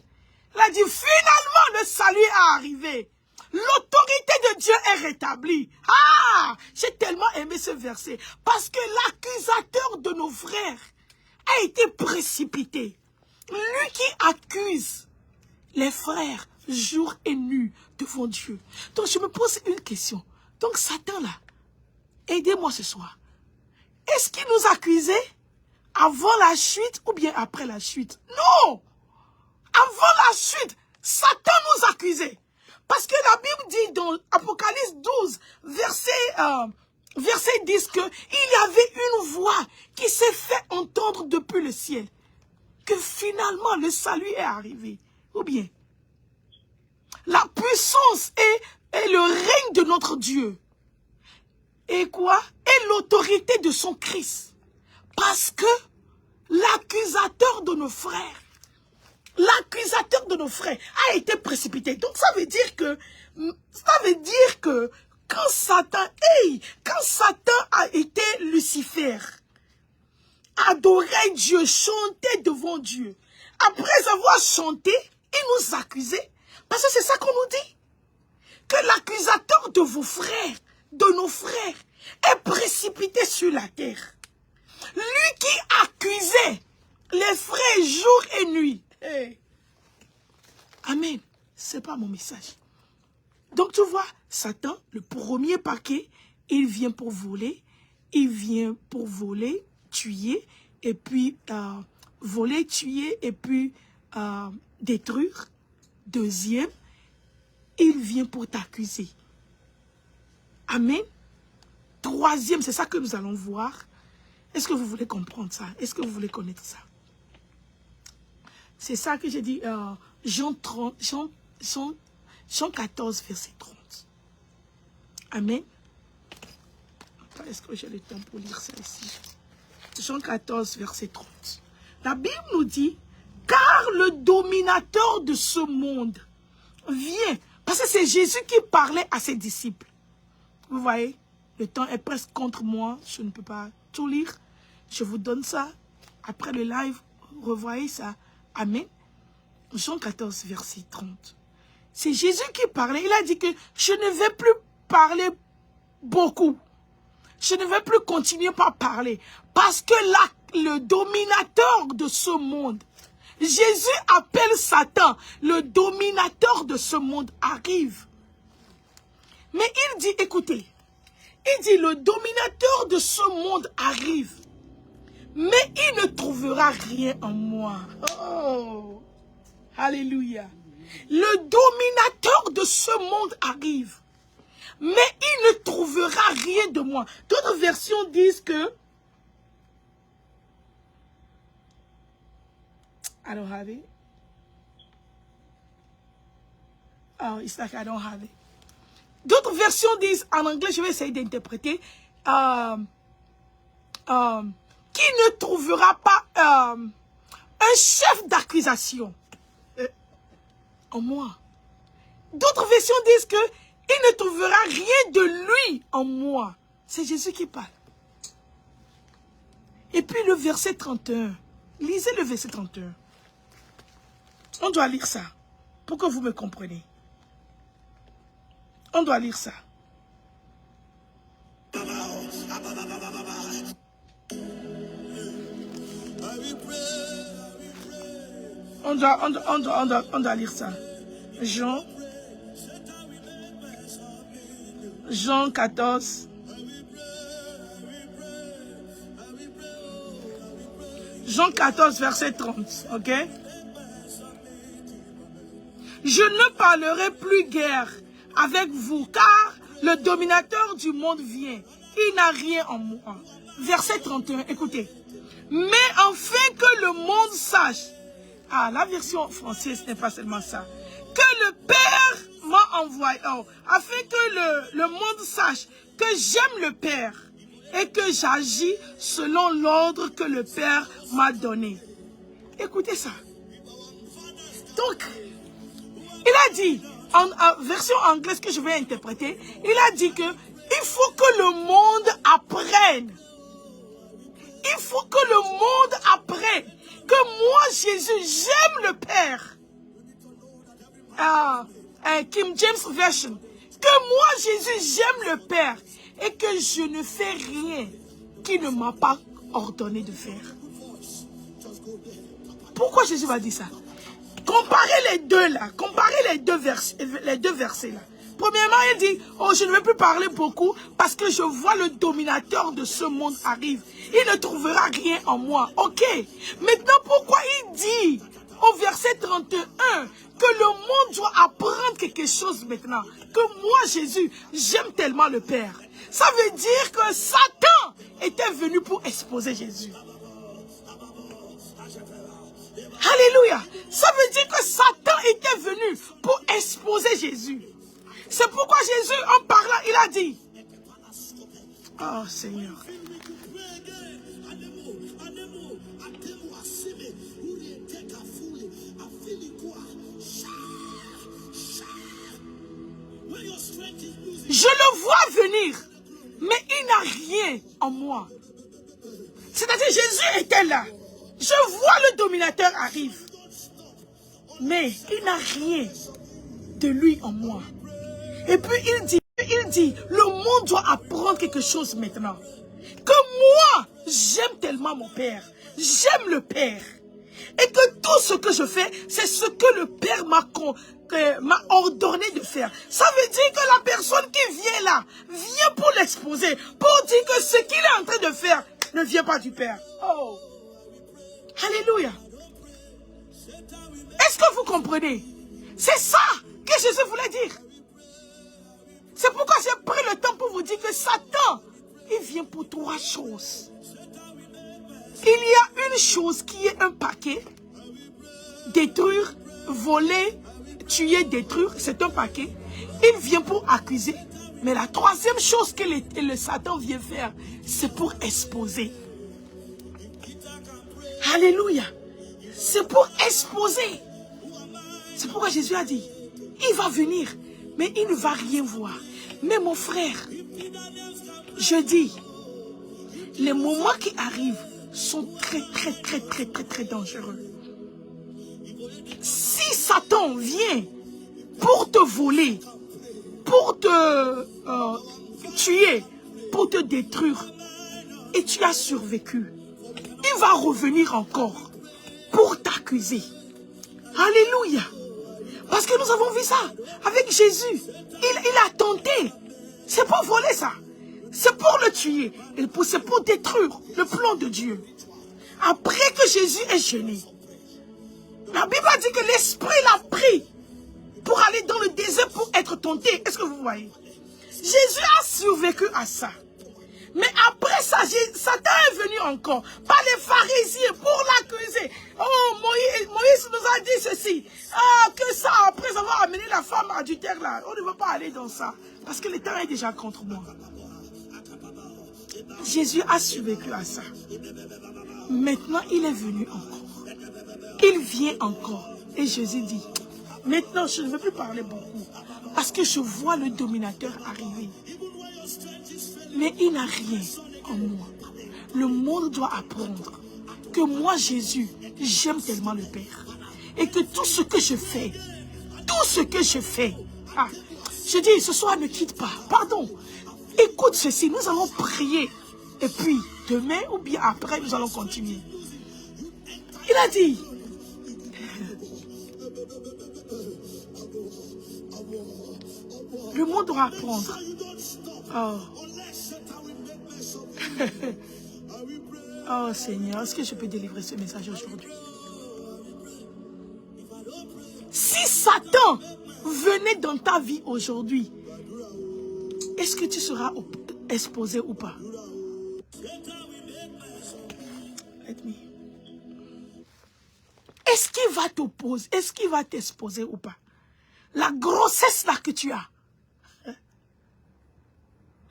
Elle a dit, finalement, le salut est arrivé. L'autorité de Dieu est rétablie. Ah, j'ai tellement aimé ce verset. Parce que l'accusateur de nos frères a été précipité. Lui qui accuse les frères, jour et nuit, devant Dieu. Donc, je me pose une question. Donc, Satan, là, aidez-moi ce soir. Est-ce qu'il nous accusait avant la chute ou bien après la chute? Non! Avant la chute, Satan nous accusait. Parce que la Bible dit dans Apocalypse 12, verset 10, qu'il y avait une voix qui s'est fait entendre depuis le ciel. Que finalement, le salut est arrivé. Ou bien, la puissance et et le règne de notre Dieu. Et quoi? Et l'autorité de son Christ. Parce que l'accusateur de nos frères, a été précipité. Donc ça veut dire que quand Satan a été Lucifer, adorait Dieu, chantait devant Dieu, après avoir chanté, il nous accusait. Parce que c'est ça qu'on nous dit. Que l'accusateur de vos frères, de nos frères, est précipité sur la terre. Lui qui accusait les frères jour et nuit. Hey. Amen. C'est pas mon message. Donc tu vois, Satan, le premier paquet, il vient pour voler. Il vient pour voler, tuer, et puis voler, tuer, et puis détruire. Deuxième, il vient pour t'accuser. Amen. Troisième, c'est ça que nous allons voir. Est-ce que vous voulez comprendre ça? Est-ce que vous voulez connaître ça? C'est ça que j'ai dit, Jean 14, verset 30. Amen. Est-ce que j'ai le temps pour lire ça ici? Jean 14, verset 30. La Bible nous dit, car le dominateur de ce monde vient. Parce que c'est Jésus qui parlait à ses disciples. Vous voyez, le temps est presque contre moi. Je ne peux pas tout lire. Je vous donne ça. Après le live, revoyez ça. Amen. Jean 14, verset 30. C'est Jésus qui parlait. Il a dit que je ne vais plus parler beaucoup. Je ne vais plus continuer par parler. Parce que le dominateur de ce monde, Jésus appelle Satan, le dominateur de ce monde arrive. Mais il dit, écoutez, il dit, le dominateur de ce monde arrive. Mais il ne trouvera rien en moi. Oh, alléluia. Le dominateur de ce monde arrive. Mais il ne trouvera rien de moi. D'autres versions disent que... I don't have it. Oh, it's like I don't have it. D'autres versions disent, en anglais, je vais essayer d'interpréter, qui ne trouvera pas un chef d'accusation en moi. D'autres versions disent que il ne trouvera rien de lui en moi. C'est Jésus qui parle. Et puis le verset 31. Lisez le verset 31. On doit lire ça pour que vous me compreniez. On doit lire ça. On doit lire ça. Jean 14. Jean 14, verset 30. Ok? Je ne parlerai plus guère avec vous, car le dominateur du monde vient. Il n'a rien en moi. Verset 31, écoutez. Mais afin que le monde sache, la version française n'est pas seulement ça, que le Père m'a envoyé, afin que le monde sache que j'aime le Père et que j'agis selon l'ordre que le Père m'a donné. Écoutez ça. Donc, il a dit, en version anglaise que je vais interpréter, il a dit que il faut que le monde apprenne. Il faut que le monde apprenne que moi, Jésus, j'aime le Père. King James Version. Que moi, Jésus, j'aime le Père et que je ne fais rien qu'il ne m'a pas ordonné de faire. Pourquoi Jésus va dire ça? Comparez les deux là. Comparez les deux versets là. Premièrement, il dit, oh, je ne vais plus parler beaucoup parce que je vois le dominateur de ce monde arrive. Il ne trouvera rien en moi. Ok. Maintenant, pourquoi il dit au verset 31 que le monde doit apprendre quelque chose maintenant? Que moi, Jésus, j'aime tellement le Père. Ça veut dire que Satan était venu pour exposer Jésus. Alléluia. Ça veut dire que Satan était venu pour exposer Jésus. C'est pourquoi Jésus, en parlant, il a dit, oh Seigneur. Je le vois venir, mais il n'a rien en moi. C'est-à-dire, Jésus était là. Je vois le dominateur arrive. Mais il n'a rien de lui en moi. Et puis il dit, le monde doit apprendre quelque chose maintenant. Que moi, j'aime tellement mon Père. J'aime le Père. Et que tout ce que je fais, c'est ce que le Père m'a ordonné de faire. Ça veut dire que la personne qui vient là, vient pour l'exposer, pour dire que ce qu'il est en train de faire ne vient pas du Père. Oh! Alléluia! Est-ce que vous comprenez? C'est ça que Jésus voulait dire. C'est pourquoi j'ai pris le temps pour vous dire que Satan, il vient pour trois choses. Il y a une chose qui est un paquet. Détruire, voler, tuer, détruire, c'est un paquet. Il vient pour accuser. Mais la troisième chose que le Satan vient faire, c'est pour exposer. Alléluia. C'est pour exposer. C'est pourquoi Jésus a dit, il va venir, mais il ne va rien voir. Mais mon frère, je dis, les moments qui arrivent sont très dangereux. Si Satan vient pour te voler, pour te tuer, pour te détruire, et tu as survécu, il va revenir encore pour t'accuser. Alléluia. Parce que nous avons vu ça avec Jésus. Il a tenté. C'est pour voler ça. C'est pour le tuer. C'est pour détruire le plan de Dieu. Après que Jésus est jeûné, la Bible a dit que l'Esprit l'a pris pour aller dans le désert pour être tenté. Est-ce que vous voyez? Jésus a survécu à ça. Mais après ça, Satan est venu encore par les pharisiens pour l'accuser. Oh, Moïse nous a dit ceci. Ah, que ça, après avoir amené la femme adultère là, on ne veut pas aller dans ça. Parce que le temps est déjà contre moi. Jésus a survécu à ça. Maintenant, il est venu encore. Il vient encore. Et Jésus dit, maintenant, je ne veux plus parler beaucoup. Parce que je vois le dominateur arriver. Mais il n'a rien en moi. Le monde doit apprendre que moi, Jésus, j'aime tellement le Père. Et que tout ce que je fais, je dis, ce soir, ne quitte pas. Pardon. Écoute ceci, nous allons prier. Et puis, demain ou bien après, nous allons continuer. Il a dit, le monde doit apprendre. Oh. Oh Seigneur, est-ce que je peux délivrer ce message aujourd'hui? Si Satan venait dans ta vie aujourd'hui, est-ce que tu seras exposé ou pas? Est-ce qu'il va t'opposer? Est-ce qu'il va t'exposer ou pas? La grossesse là que tu as,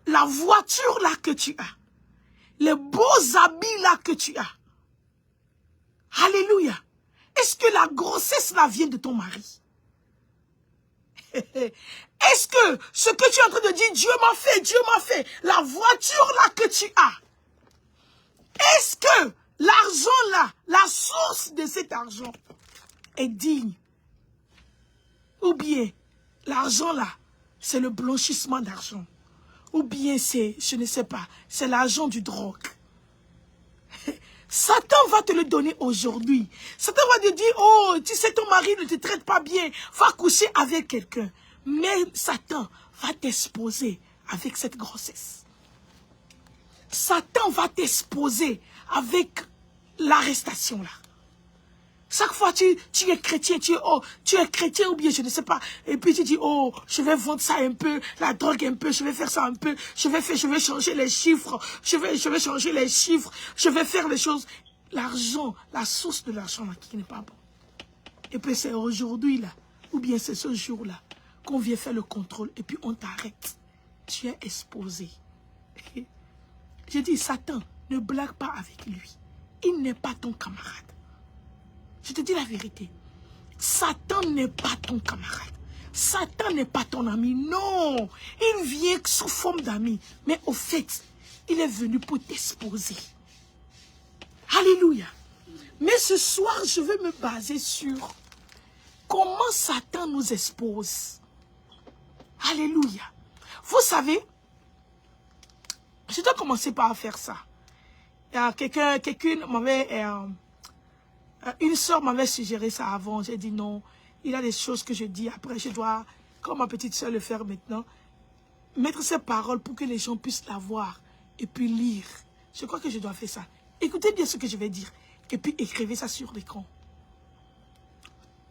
la voiture là que tu as, les beaux habits là que tu as. Alléluia. Est-ce que la grossesse là vient de ton mari? Est-ce que ce que tu es en train de dire, Dieu m'a fait, la voiture là que tu as, est-ce que l'argent là, la source de cet argent est digne? Ou bien l'argent là, c'est le blanchissement d'argent? Ou bien c'est, je ne sais pas, c'est l'argent du drogue. Satan va te le donner aujourd'hui. Satan va te dire, oh, tu sais, ton mari ne te traite pas bien, va coucher avec quelqu'un. Mais Satan va t'exposer avec cette grossesse. Satan va t'exposer avec l'arrestation là. Chaque fois tu es chrétien, tu es chrétien ou bien je ne sais pas. Et puis tu dis, oh, je vais vendre ça un peu, la drogue un peu, je vais faire ça un peu, je vais changer les chiffres, je vais changer les chiffres, je vais faire les choses. L'argent, la source de l'argent là qui n'est pas bon. Et puis c'est aujourd'hui là, ou bien c'est ce jour là, qu'on vient faire le contrôle et puis on t'arrête. Tu es exposé. J'ai dit, Satan, ne blague pas avec lui. Il n'est pas ton camarade. Je te dis la vérité. Satan n'est pas ton camarade. Satan n'est pas ton ami. Non, il vient sous forme d'ami. Mais au fait, il est venu pour t'exposer. Alléluia. Mais ce soir, je vais me baser sur comment Satan nous expose. Alléluia. Vous savez, je dois commencer par faire ça. Quelqu'un m'avait... une soeur m'avait suggéré ça avant. J'ai dit non. Il y a des choses que je dis. Après, je dois, comme ma petite soeur le faire maintenant, mettre ces paroles pour que les gens puissent la voir et puis lire. Je crois que je dois faire ça. Écoutez bien ce que je vais dire. Et puis écrivez ça sur l'écran.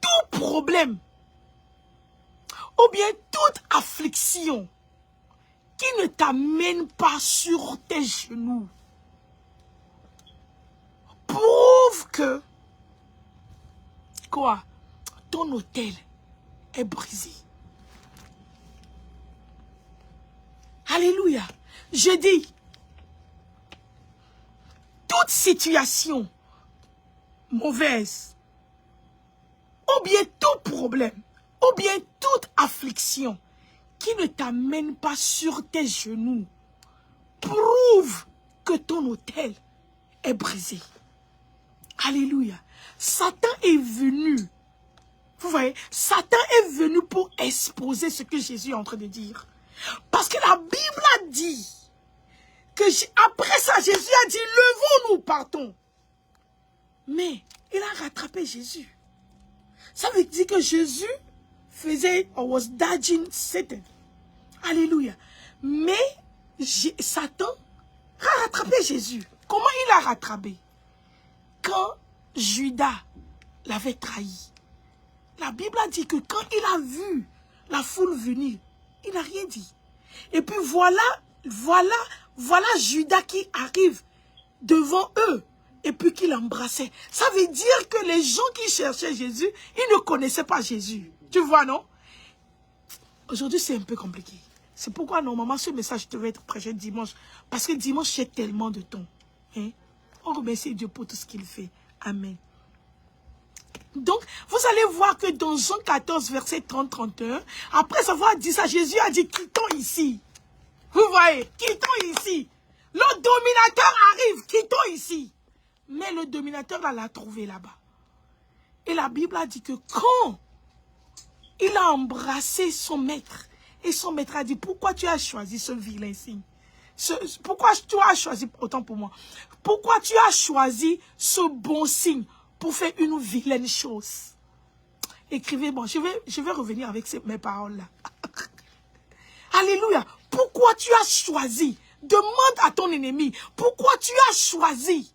Tout problème ou bien toute affliction qui ne t'amène pas sur tes genoux prouve que quoi? Ton autel est brisé. Alléluia. Je dis, toute situation mauvaise, ou bien tout problème, ou bien toute affliction qui ne t'amène pas sur tes genoux, prouve que ton autel est brisé. Alléluia. Satan est venu. Vous voyez, Satan est venu pour exposer ce que Jésus est en train de dire. Parce que la Bible a dit que après ça, Jésus a dit, levons-nous, partons. Mais il a rattrapé Jésus. Ça veut dire que Jésus was dodging Satan. Alléluia. Mais Satan a rattrapé Jésus. Comment il l'a rattrapé? Quand Judas l'avait trahi. La Bible a dit que quand il a vu la foule venir, il n'a rien dit. Et puis voilà Judas qui arrive devant eux et puis qui l'embrassait. Ça veut dire que les gens qui cherchaient Jésus, ils ne connaissaient pas Jésus. Tu vois, non? Aujourd'hui, c'est un peu compliqué. C'est pourquoi, normalement, ce message devait être prêché dimanche. Parce que dimanche, j'ai tellement de temps. Hein? On remercie Dieu pour tout ce qu'il fait. Amen. Donc, vous allez voir que dans Jean 14, verset 30-31, après avoir dit ça, Jésus a dit, quittons ici. Vous voyez, quittons ici. Le dominateur arrive, quittons ici. Mais le dominateur l'a trouvé là-bas. Et la Bible a dit que quand il a embrassé son maître, et son maître a dit, pourquoi tu as choisi ce vilain signe? Pourquoi tu as choisi, autant pour moi, pourquoi tu as choisi ce bon signe pour faire une vilaine chose? Écrivez-moi, je vais revenir avec mes paroles-là. Alléluia. Pourquoi tu as choisi? Demande à ton ennemi, pourquoi tu as choisi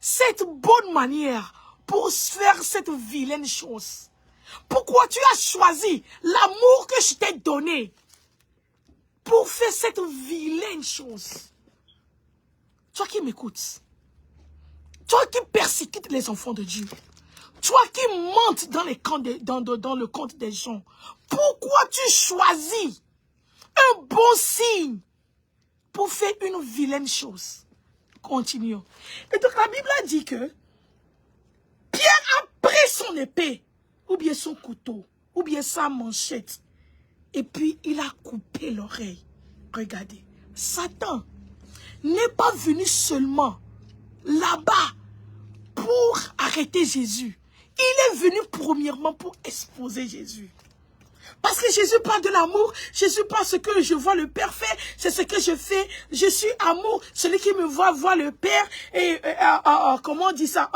cette bonne manière pour faire cette vilaine chose? Pourquoi tu as choisi l'amour que je t'ai donné pour faire cette vilaine chose? Toi qui m'écoutes, toi qui persécutes les enfants de Dieu, toi qui montes dans le compte des gens, pourquoi tu choisis un bon signe pour faire une vilaine chose? Continuons. Et donc la Bible a dit que Pierre a pris son épée, ou bien son couteau, ou bien sa manchette, et puis il a coupé l'oreille. Regardez, Satan n'est pas venu seulement là-bas pour arrêter Jésus. Il est venu premièrement pour exposer Jésus. Parce que Jésus parle de l'amour. Jésus parle ce que je vois le Père faire. C'est ce que je fais. Je suis amour. Celui qui me voit le Père. Et comment on dit ça?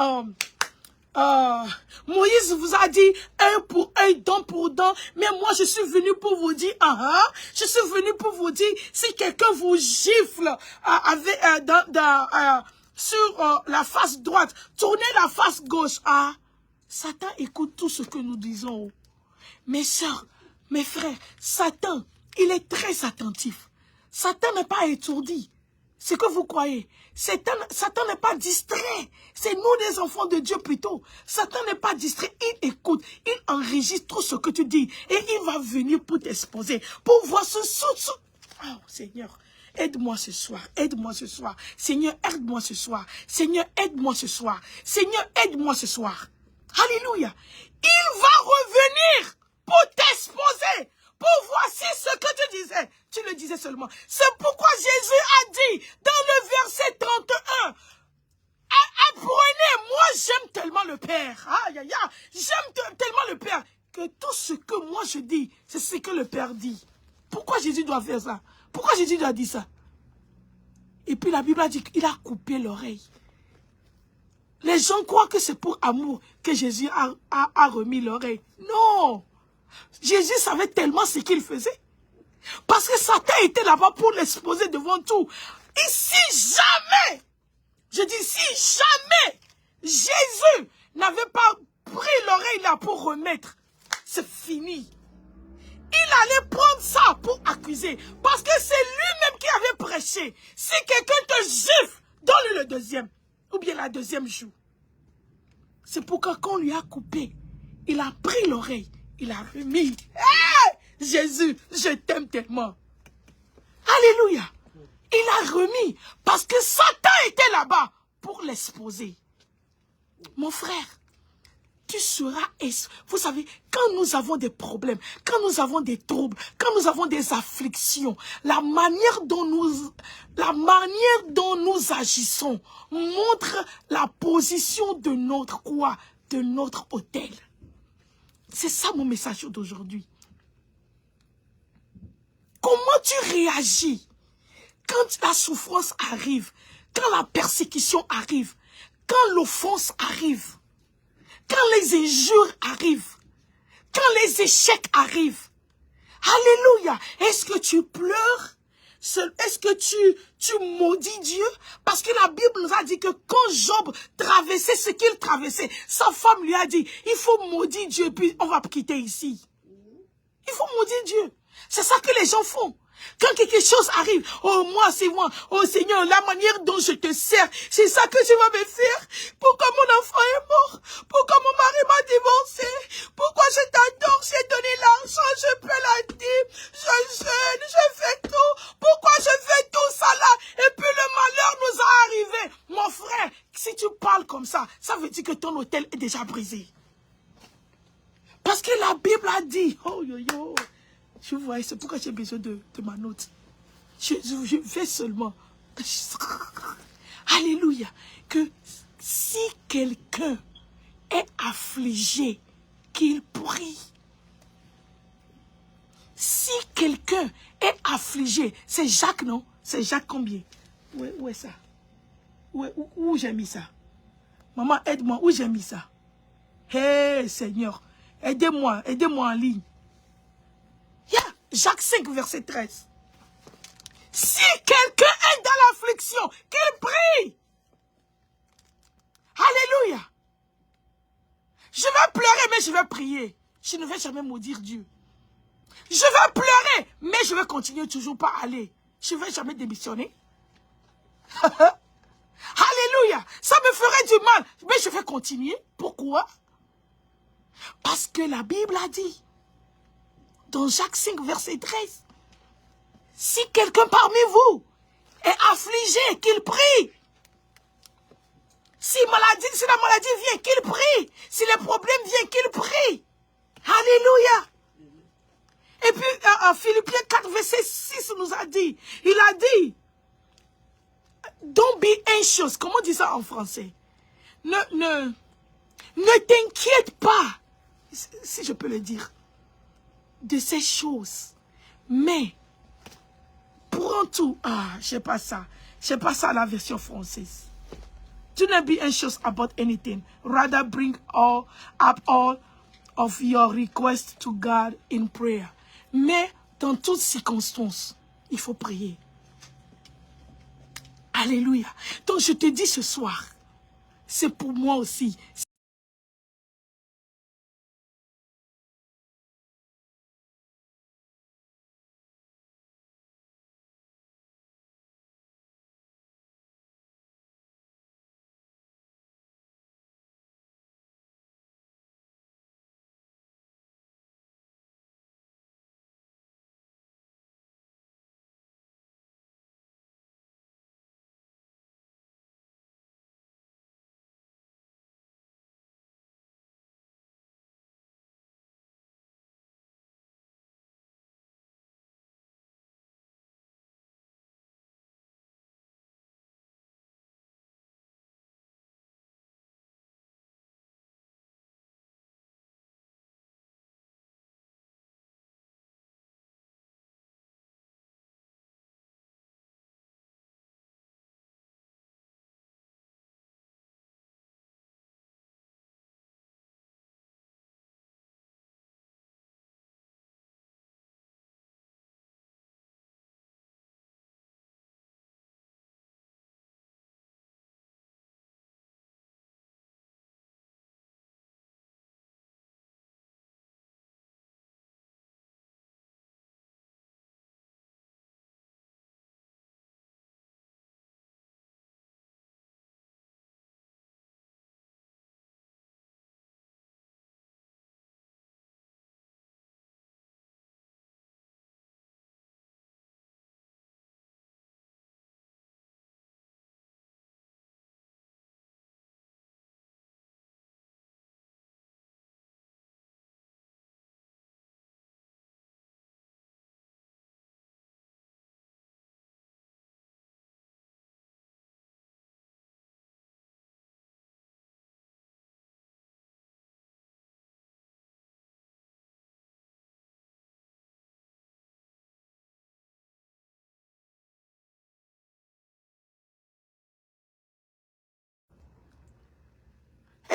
Moïse vous a dit œil pour œil, dent pour dent. Mais moi je suis venu pour vous dire, je suis venu pour vous dire, si quelqu'un vous gifle sur la face droite, tournez la face gauche. Satan écoute tout ce que nous disons. Mes sœurs, mes frères, Satan, il est très attentif. Satan n'est pas étourdi. ce que vous croyez. Satan n'est pas distrait. C'est nous les enfants de Dieu plutôt. Satan n'est pas distrait. Il écoute. Il enregistre tout ce que tu dis. Et il va venir pour t'exposer. Pour voir ce sous. Oh Seigneur, aide-moi ce soir. Aide-moi ce soir. Seigneur, aide-moi ce soir. Seigneur, aide-moi ce soir. Seigneur, aide-moi ce soir. Alléluia. Il va revenir pour t'exposer. Pour voir si ce que tu disais, tu le disais seulement. C'est pourquoi Jésus a dit dans le verset 31, apprenez, moi j'aime tellement le Père. Aïe, aïe, aïe, j'aime tellement le Père que tout ce que moi je dis, c'est ce que le Père dit. Pourquoi Jésus doit faire ça? Pourquoi Jésus doit dire ça? Et puis la Bible a dit qu'il a coupé l'oreille. Les gens croient que c'est pour amour que Jésus a remis l'oreille. Non! Jésus savait tellement ce qu'il faisait. Parce que Satan était là-bas pour l'exposer devant tout. Et si jamais, je dis si jamais, Jésus n'avait pas pris l'oreille là pour remettre, c'est fini. Il allait prendre ça pour accuser. Parce que c'est lui-même qui avait prêché. Si quelqu'un te gifle, donne-lui le deuxième. Ou bien la deuxième joue. C'est pourquoi quand on lui a coupé, il a pris l'oreille. Il a remis. Hey, Jésus, je t'aime tellement. Alléluia. Il a remis. Parce que Satan était là-bas pour l'exposer. Mon frère, tu seras... Vous savez, quand nous avons des problèmes, quand nous avons des troubles, quand nous avons des afflictions, la manière dont nous agissons montre la position de notre quoi? De notre autel. C'est ça mon message d'aujourd'hui. Comment tu réagis quand la souffrance arrive, quand la persécution arrive, quand l'offense arrive, quand les injures arrivent, quand les échecs arrivent? Alléluia. Est-ce que tu pleures? Est-ce que tu maudis Dieu? Parce que la Bible nous a dit que quand Job traversait ce qu'il traversait, sa femme lui a dit, il faut maudire Dieu, puis on va quitter ici. Il faut maudire Dieu. C'est ça que les gens font. Quand quelque chose arrive, oh moi c'est moi, oh Seigneur, la manière dont je te sers, c'est ça que tu vas me faire. Pourquoi mon enfant est mort? Pourquoi mon mari m'a divorcé? Pourquoi je t'adore, j'ai donné l'argent, je paie la dîme, je jeûne, je fais tout. Pourquoi je fais tout ça là? Et puis le malheur nous a arrivé. Mon frère, si tu parles comme ça veut dire que ton hôtel est déjà brisé. Parce que la Bible a dit, oh yo yo. Je vois, c'est pourquoi j'ai besoin de ma note. Je fais seulement. Alléluia. Que si quelqu'un est affligé, qu'il prie. Si quelqu'un est affligé, c'est Jacques, non? C'est Jacques combien? Où est ça? Où j'ai mis ça? Maman, aide-moi. Où j'ai mis ça? Hé, Seigneur, aidez-moi en ligne. Jacques 5, verset 13. Si quelqu'un est dans l'affliction, qu'il prie. Alléluia. Je vais pleurer, mais je vais prier. Je ne vais jamais maudire Dieu. Je vais pleurer, mais je vais continuer toujours pas aller. Je ne vais jamais démissionner. Alléluia. Ça me ferait du mal, mais je vais continuer. Pourquoi? Parce que la Bible a dit, dans Jacques 5, verset 13, si quelqu'un parmi vous est affligé, qu'il prie. Si la maladie vient, qu'il prie. Si les problèmes viennent, qu'il prie. Alléluia. Et puis, Philippiens 4, verset 6 nous a dit, il a dit, don't be anxious. Comment on dit ça en français? Ne t'inquiète pas, si je peux le dire, de ces choses. Mais, prends tout. Je sais pas ça. Je sais pas ça la version française. Do not be anxious about anything. Rather bring up all of your requests to God in prayer. Mais, dans toutes circonstances, il faut prier. Alléluia. Donc, je te dis ce soir, c'est pour moi aussi.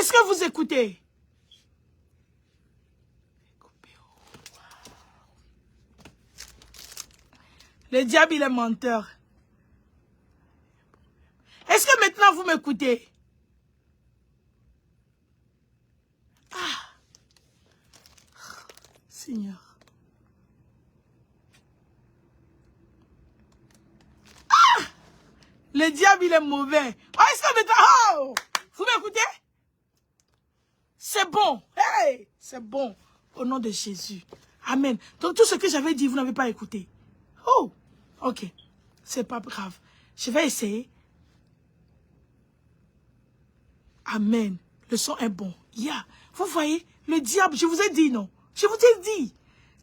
Est-ce que vous écoutez? Le diable, il est menteur. Est-ce que maintenant vous m'écoutez? Ah, Seigneur. Ah, le diable, il est mauvais. Oh, est-ce que maintenant... Oh, vous m'écoutez? C'est bon. Hey, c'est bon. Au nom de Jésus. Amen. Donc tout ce que j'avais dit, vous n'avez pas écouté. Oh, ok. C'est pas grave. Je vais essayer. Amen. Le son est bon. Yeah. Vous voyez, le diable, je vous ai dit non. Je vous ai dit.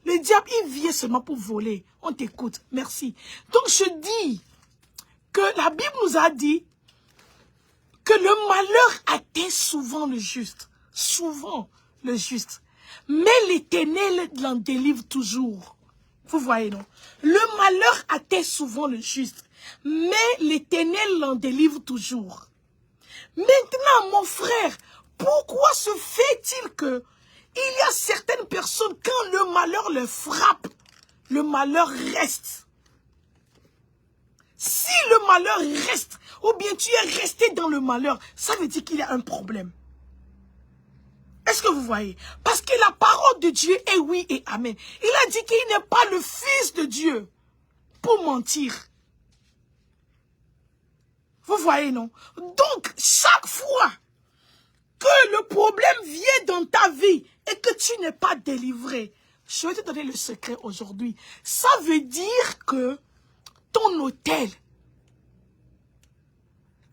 Le diable, il vient seulement pour voler. On t'écoute. Merci. Donc je dis que la Bible nous a dit que le malheur atteint souvent le juste. Souvent le juste. Mais l'Éternel l'en délivre toujours. Vous voyez, non? Le malheur atteint souvent le juste. Mais l'Éternel l'en délivre toujours. Maintenant, mon frère, pourquoi se fait-il que il y a certaines personnes, quand le malheur les frappe, le malheur reste? Si le malheur reste, ou bien tu es resté dans le malheur, ça veut dire qu'il y a un problème. Est-ce que vous voyez? Parce que la parole de Dieu est oui et amen. Il a dit qu'il n'est pas le Fils de Dieu pour mentir. Vous voyez, non? Donc, chaque fois que le problème vient dans ta vie et que tu n'es pas délivré, je vais te donner le secret aujourd'hui. Ça veut dire que ton autel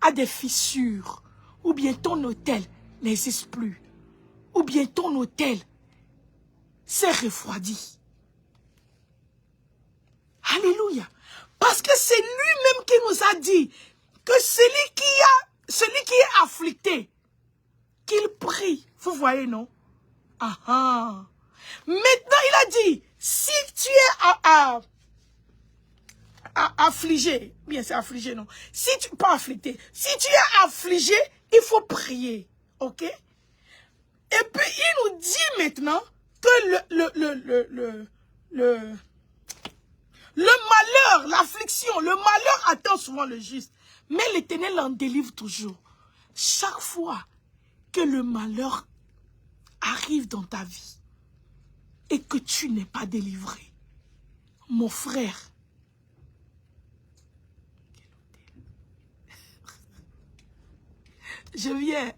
a des fissures, ou bien ton autel n'existe plus, ou bien ton autel s'est refroidi. Alléluia. Parce que c'est lui-même qui nous a dit que celui qui est afflicté, qu'il prie. Vous voyez, non? Ah ah. Maintenant, il a dit, si tu es affligé, bien c'est affligé, non? Si tu pas afflicté, si tu es affligé, il faut prier. Ok? Et puis, il nous dit maintenant que le malheur, l'affliction, le malheur attend souvent le juste. Mais l'Éternel en délivre toujours. Chaque fois que le malheur arrive dans ta vie et que tu n'es pas délivré, mon frère, je viens,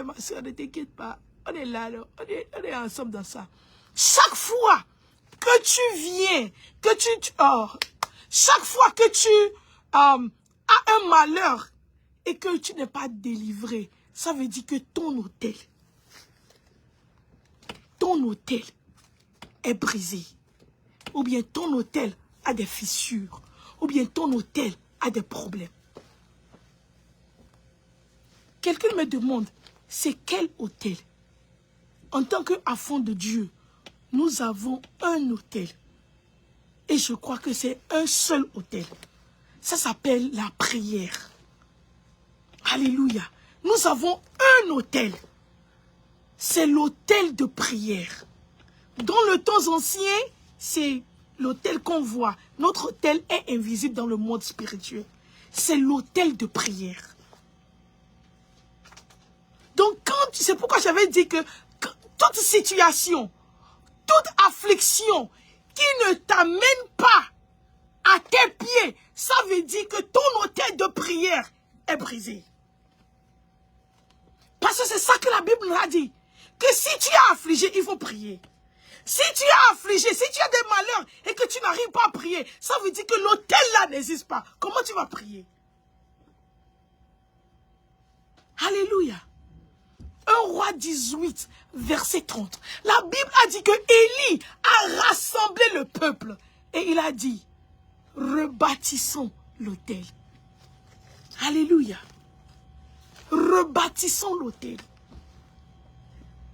ma soeur, ne t'inquiète pas, on est là, on est ensemble dans ça. Chaque fois que tu viens, chaque fois que tu as un malheur et que tu n'es pas délivré, ça veut dire que ton autel est brisé. Ou bien ton autel a des fissures. Ou bien ton autel a des problèmes. Quelqu'un me demande, c'est quel autel? En tant qu'enfant de Dieu, nous avons un autel. Et je crois que c'est un seul autel. Ça s'appelle la prière. Alléluia. Nous avons un autel. C'est l'autel de prière. Dans le temps ancien, c'est l'autel qu'on voit. Notre autel est invisible dans le monde spirituel. C'est l'autel de prière. Donc, c'est pourquoi j'avais dit que toute situation, toute affliction qui ne t'amène pas à tes pieds, ça veut dire que ton autel de prière est brisé. Parce que c'est ça que la Bible nous a dit. Que si tu es affligé, il faut prier. Si tu es affligé, si tu as des malheurs et que tu n'arrives pas à prier, ça veut dire que l'autel là n'existe pas. Comment tu vas prier? Alléluia. 1 Roi 18, verset 30. La Bible a dit que Élie a rassemblé le peuple. Et il a dit, rebâtissons l'autel. Alléluia. Rebâtissons l'autel.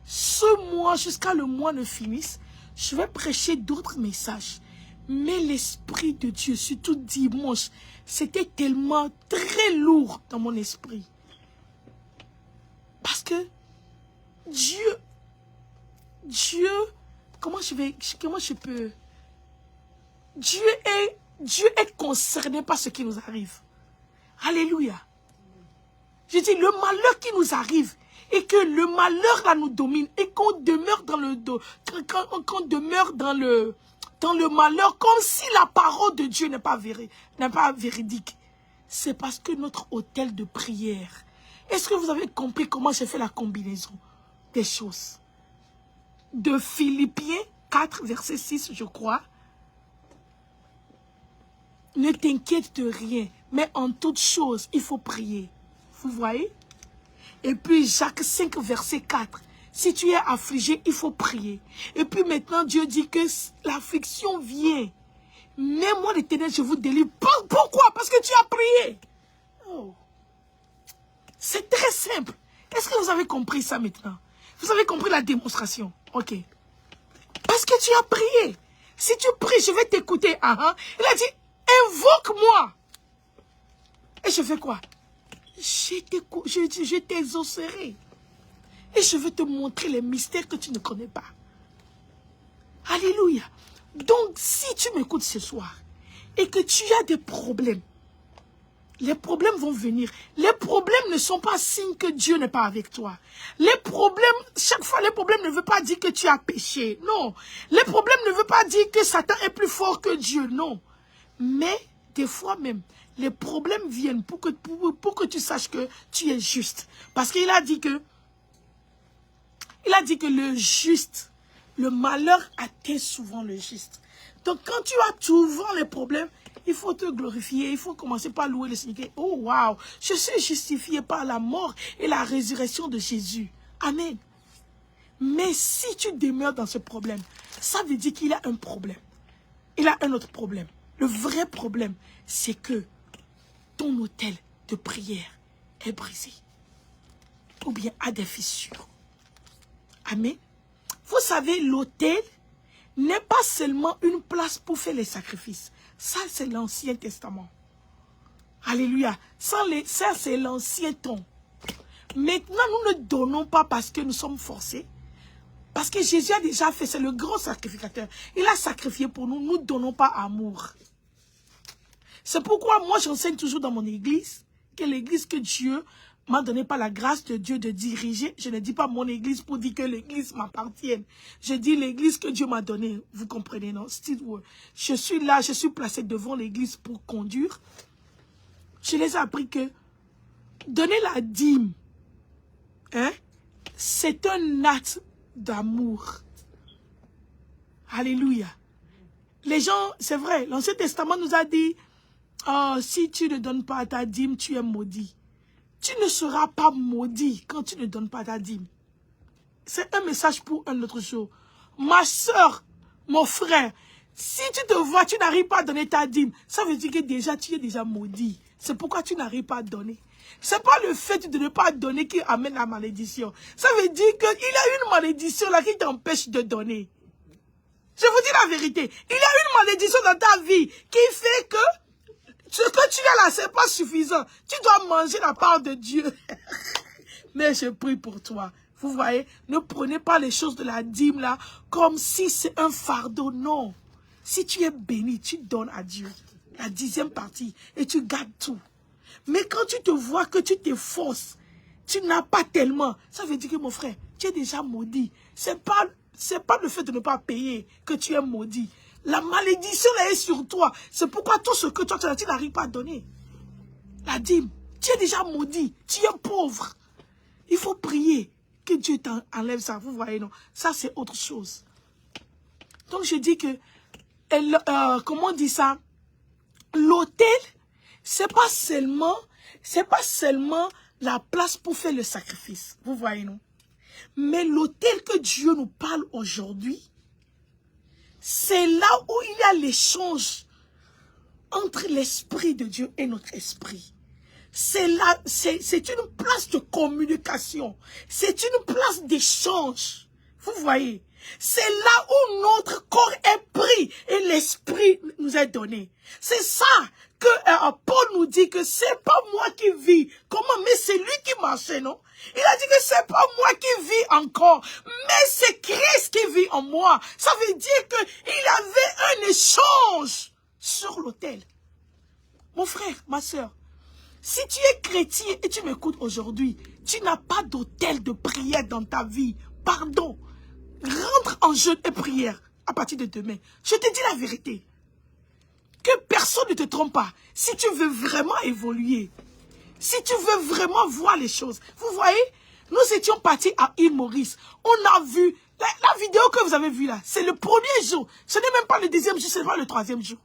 Ce mois, jusqu'à le mois ne finisse, je vais prêcher d'autres messages. Mais l'Esprit de Dieu, surtout dimanche, c'était tellement très lourd dans mon esprit. Parce Dieu, comment je peux... Dieu est concerné par ce qui nous arrive. Alléluia. Je dis, le malheur qui nous arrive, et que le malheur là nous domine, et qu'on demeure dans qu'on demeure dans le malheur, comme si la parole de Dieu n'est pas véridique. C'est parce que notre autel de prière. Est-ce que vous avez compris comment j'ai fait la combinaison des choses? De Philippiens 4, verset 6, je crois. Ne t'inquiète de rien, mais en toute chose, il faut prier. Vous voyez? Et puis Jacques 5, verset 4. Si tu es affligé, il faut prier. Et puis maintenant, Dieu dit que l'affliction vient. Mais moi, l'Éternel, je vous délivre. Pourquoi? Parce que tu as prié. Oh. C'est très simple. Est-ce que vous avez compris ça maintenant? Vous avez compris la démonstration? Ok. Parce que tu as prié. Si tu pries, je vais t'écouter. Il a dit, invoque-moi. Et je fais quoi? Je t'exaucerai. Et je vais te montrer les mystères que tu ne connais pas. Alléluia. Donc, si tu m'écoutes ce soir et que tu as des problèmes, les problèmes vont venir. Les problèmes ne sont pas signe que Dieu n'est pas avec toi. Les problèmes, chaque fois, les problèmes ne veulent pas dire que tu as péché. Non. Les problèmes ne veulent pas dire que Satan est plus fort que Dieu. Non. Mais, des fois même, les problèmes viennent pour que tu saches que tu es juste. Parce qu'il a dit que le juste, le malheur atteint souvent le juste. Donc quand tu as souvent les problèmes, il faut te glorifier, il faut commencer par louer le Seigneur. Oh waouh, je suis justifié par la mort et la résurrection de Jésus. Amen. Mais si tu demeures dans ce problème, ça veut dire qu'il y a un problème. Il a un autre problème. Le vrai problème, c'est que ton autel de prière est brisé. Ou bien a des fissures. Amen. Vous savez, l'autel n'est pas seulement une place pour faire les sacrifices. Ça, c'est l'Ancien Testament. Alléluia. Ça, c'est l'ancien temps. Maintenant, nous ne donnons pas parce que nous sommes forcés. Parce que Jésus a déjà fait, c'est le grand sacrificateur. Il a sacrifié pour nous, nous ne donnons pas amour. C'est pourquoi moi, j'enseigne toujours dans mon église, que l'église que Dieu m'a donné par la grâce de Dieu de diriger. Je ne dis pas mon église pour dire que l'église m'appartienne. Je dis l'église que Dieu m'a donnée. Vous comprenez, non? Je suis là, je suis placé devant l'église pour conduire. Je les ai appris que donner la dîme, c'est un acte d'amour. Alléluia. Les gens, c'est vrai, l'Ancien Testament nous a dit, oh, si tu ne donnes pas ta dîme, tu es maudit. Tu ne seras pas maudit quand tu ne donnes pas ta dîme. C'est un message pour un autre jour. Ma soeur, mon frère, si tu te vois, tu n'arrives pas à donner ta dîme, ça veut dire que déjà, tu es déjà maudit. C'est pourquoi tu n'arrives pas à donner. C'est pas le fait de ne pas donner qui amène la malédiction. Ça veut dire qu'il y a une malédiction là qui t'empêche de donner. Je vous dis la vérité. Il y a une malédiction dans ta vie qui fait que ce que tu as là, c'est pas suffisant. Tu dois manger la part de Dieu. Mais je prie pour toi. Vous voyez, ne prenez pas les choses de la dîme là comme si c'est un fardeau. Non. Si tu es béni, tu donnes à Dieu la 10e partie et tu gardes tout. Mais quand tu te vois que tu t'efforces, tu n'as pas tellement, ça veut dire que mon frère, tu es déjà maudit. C'est pas le fait de ne pas payer que tu es maudit. La malédiction là est sur toi. C'est pourquoi tout ce que toi tu n'arrives pas à donner. La dîme, tu es déjà maudit, tu es pauvre. Il faut prier que Dieu t'enlève ça. Vous voyez, non? Ça, c'est autre chose. Donc, je dis que, comment on dit ça? L'autel, c'est pas seulement la place pour faire le sacrifice. Vous voyez, non? Mais l'autel que Dieu nous parle aujourd'hui, c'est là où il y a l'échange entre l'esprit de Dieu et notre esprit. C'est là, c'est une place de communication. C'est une place d'échange. Vous voyez? C'est là où notre corps est pris et l'esprit nous est donné. C'est ça que Paul nous dit que c'est pas moi qui vis. Comment? Mais c'est lui qui marchait, non? Il a dit que c'est pas moi qui vis encore, mais c'est Christ qui vit en moi. Ça veut dire qu'il avait un échange sur l'autel. Mon frère, ma soeur, si tu es chrétien et tu m'écoutes aujourd'hui, tu n'as pas d'autel de prière dans ta vie. Pardon. Rentre en jeûne et prière à partir de demain. Je te dis la vérité. Que personne ne te trompe pas. Si tu veux vraiment évoluer, si tu veux vraiment voir les choses. Vous voyez, nous étions partis à île Maurice. On a vu, la vidéo que vous avez vue là, c'est le premier jour. Ce n'est même pas le deuxième jour, c'est pas le troisième jour.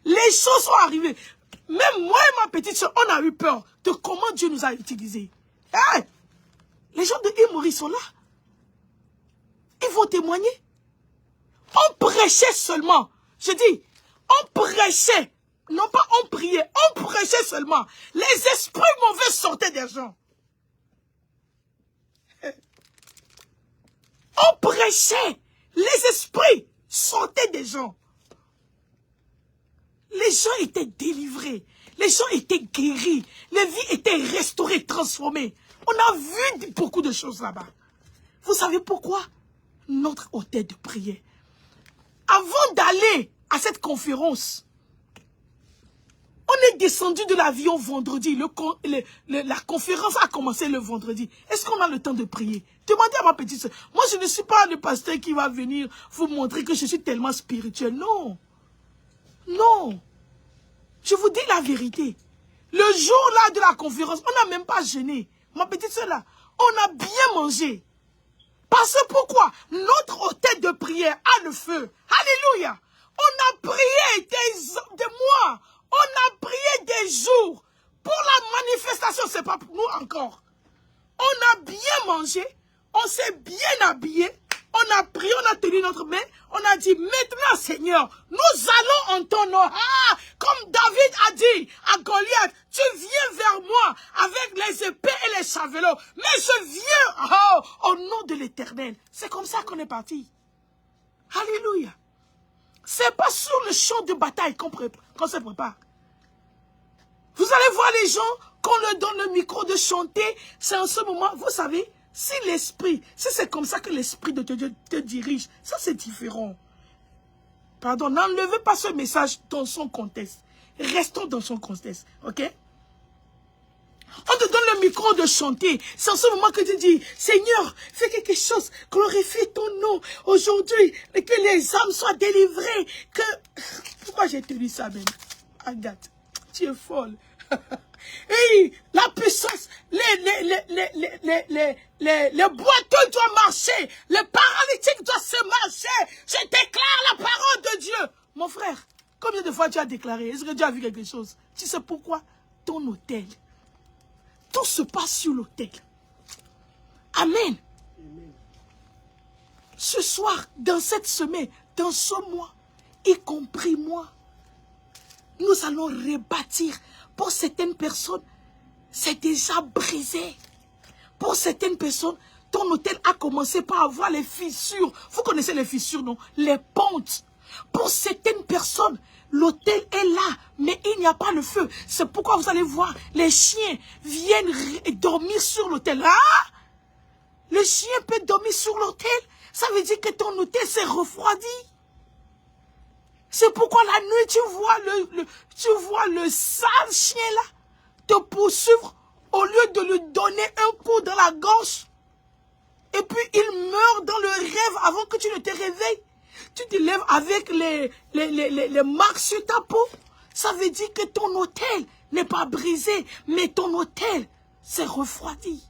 Les choses sont arrivées. Même moi et ma petite soeur, on a eu peur de comment Dieu nous a utilisés. Hey, les gens de île Maurice sont là. Ils vont témoigner. On prêchait seulement. Je dis, on prêchait. Non pas on priait, on prêchait seulement. Les esprits mauvais sortaient des gens. On prêchait. Les esprits sortaient des gens. Les gens étaient délivrés. Les gens étaient guéris. Les vies étaient restaurées, transformées. On a vu beaucoup de choses là-bas. Vous savez pourquoi? Notre hôtel de prière. Avant d'aller à cette conférence, on est descendu de l'avion vendredi. La conférence a commencé le vendredi. Est-ce qu'on a le temps de prier? Demandez à ma petite soeur. Moi, je ne suis pas le pasteur qui va venir vous montrer que je suis tellement spirituel. Non. Non. Je vous dis la vérité. Le jour-là de la conférence, on n'a même pas jeûné. Ma petite soeur là, on a bien mangé. Parce que pourquoi? Notre hôtel de prière a le feu. Alléluia. On a prié des mois. On a prié des jours. Pour la manifestation, c'est pas pour nous encore. On a bien mangé. On s'est bien habillé. On a prié, on a tenu notre main. On a dit, maintenant Seigneur, nous allons en ton nom. Ah, comme David a dit à Goliath, tu viens vers moi avec les épées et les javelots. Mais je viens au nom de l'Éternel. C'est comme ça qu'on est parti. Alléluia. C'est pas sur le champ de bataille qu'on se prépare. Vous allez voir les gens, qu'on leur donne le micro de chanter. C'est en ce moment, vous savez, si c'est comme ça que l'esprit de Dieu te dirige, ça c'est différent. Pardon, n'enlevez pas ce message dans son contexte. Restons dans son contexte, ok? On te donne le micro de chanter. C'est en ce moment que tu dis, Seigneur, fais quelque chose, glorifie ton nom aujourd'hui, que les âmes soient délivrées, que... Pourquoi j'ai tenu ça même? Agathe, tu es folle. Et la puissance, les boiteux doivent marcher, les paralytiques doivent se marcher. Je déclare la parole de Dieu. Mon frère, combien de fois tu as déclaré? Est-ce que tu as vu quelque chose? Tu sais pourquoi? Ton hôtel. Tout se passe sur l'autel. Amen. Amen. Ce soir, dans cette semaine, dans ce mois, y compris moi, nous allons rebâtir. Pour certaines personnes, c'est déjà brisé. Pour certaines personnes, ton hôtel a commencé par avoir les fissures. Vous connaissez les fissures, non? Les pentes. Pour certaines personnes, l'hôtel est là, mais il n'y a pas le feu. C'est pourquoi vous allez voir, les chiens viennent dormir sur l'hôtel. Ah! Le chien peut dormir sur l'hôtel. Ça veut dire que ton hôtel s'est refroidi. C'est pourquoi la nuit, tu vois le sale chien là te poursuivre au lieu de lui donner un coup dans la gorge. Et puis il meurt dans le rêve avant que tu ne te réveilles. Tu te lèves avec les marques sur ta peau. Ça veut dire que ton hôtel n'est pas brisé, mais ton hôtel s'est refroidi.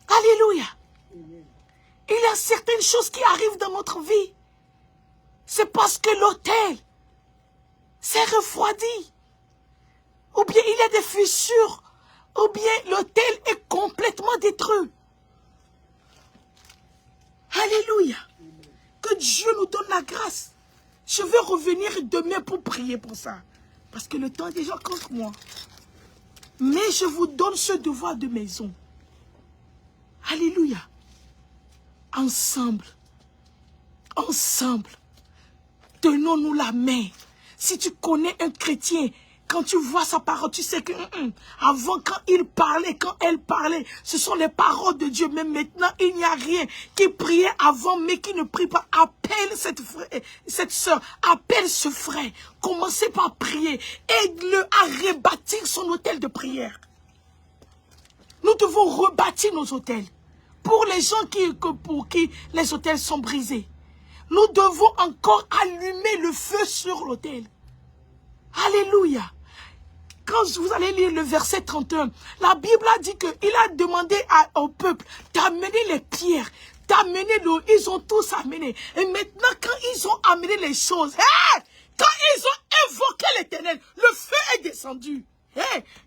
Alléluia. Il y a certaines choses qui arrivent dans notre vie. C'est parce que l'autel s'est refroidi. Ou bien il y a des fissures. Ou bien l'autel est complètement détruit. Alléluia. Que Dieu nous donne la grâce. Je vais revenir demain pour prier pour ça. Parce que le temps est déjà contre moi. Mais je vous donne ce devoir de maison. Alléluia. Ensemble. Ensemble. Tenons-nous la main. Si tu connais un chrétien, quand tu vois sa parole, tu sais que avant, quand il parlait, quand elle parlait, ce sont les paroles de Dieu. Mais maintenant, il n'y a rien. Qui priait avant, mais qui ne prie pas. Appelle cette sœur, appelle ce frère. Commencez par prier. Aide-le à rebâtir son hôtel de prière. Nous devons rebâtir nos hôtels. Pour les gens pour qui les hôtels sont brisés, nous devons encore allumer le feu sur l'autel. Alléluia. Quand vous allez lire le verset 31, la Bible a dit qu'il a demandé au peuple d'amener les pierres, d'amener l'eau. Ils ont tous amené. Et maintenant, quand ils ont amené les choses, quand ils ont invoqué l'Éternel, le feu est descendu.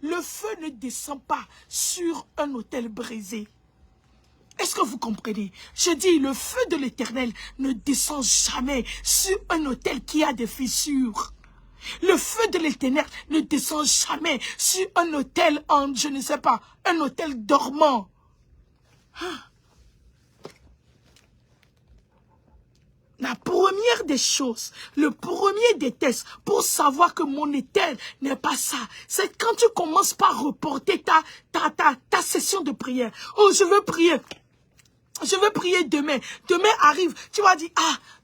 Le feu ne descend pas sur un autel brisé. Est-ce que vous comprenez? Je dis, le feu de l'Éternel ne descend jamais sur un autel qui a des fissures. Le feu de l'Éternel ne descend jamais sur un autel je ne sais pas, un autel dormant. La première des choses, le premier des tests pour savoir que mon autel n'est pas ça, c'est quand tu commences par reporter ta session de prière. Oh, je veux prier demain. Demain arrive, tu vas dire,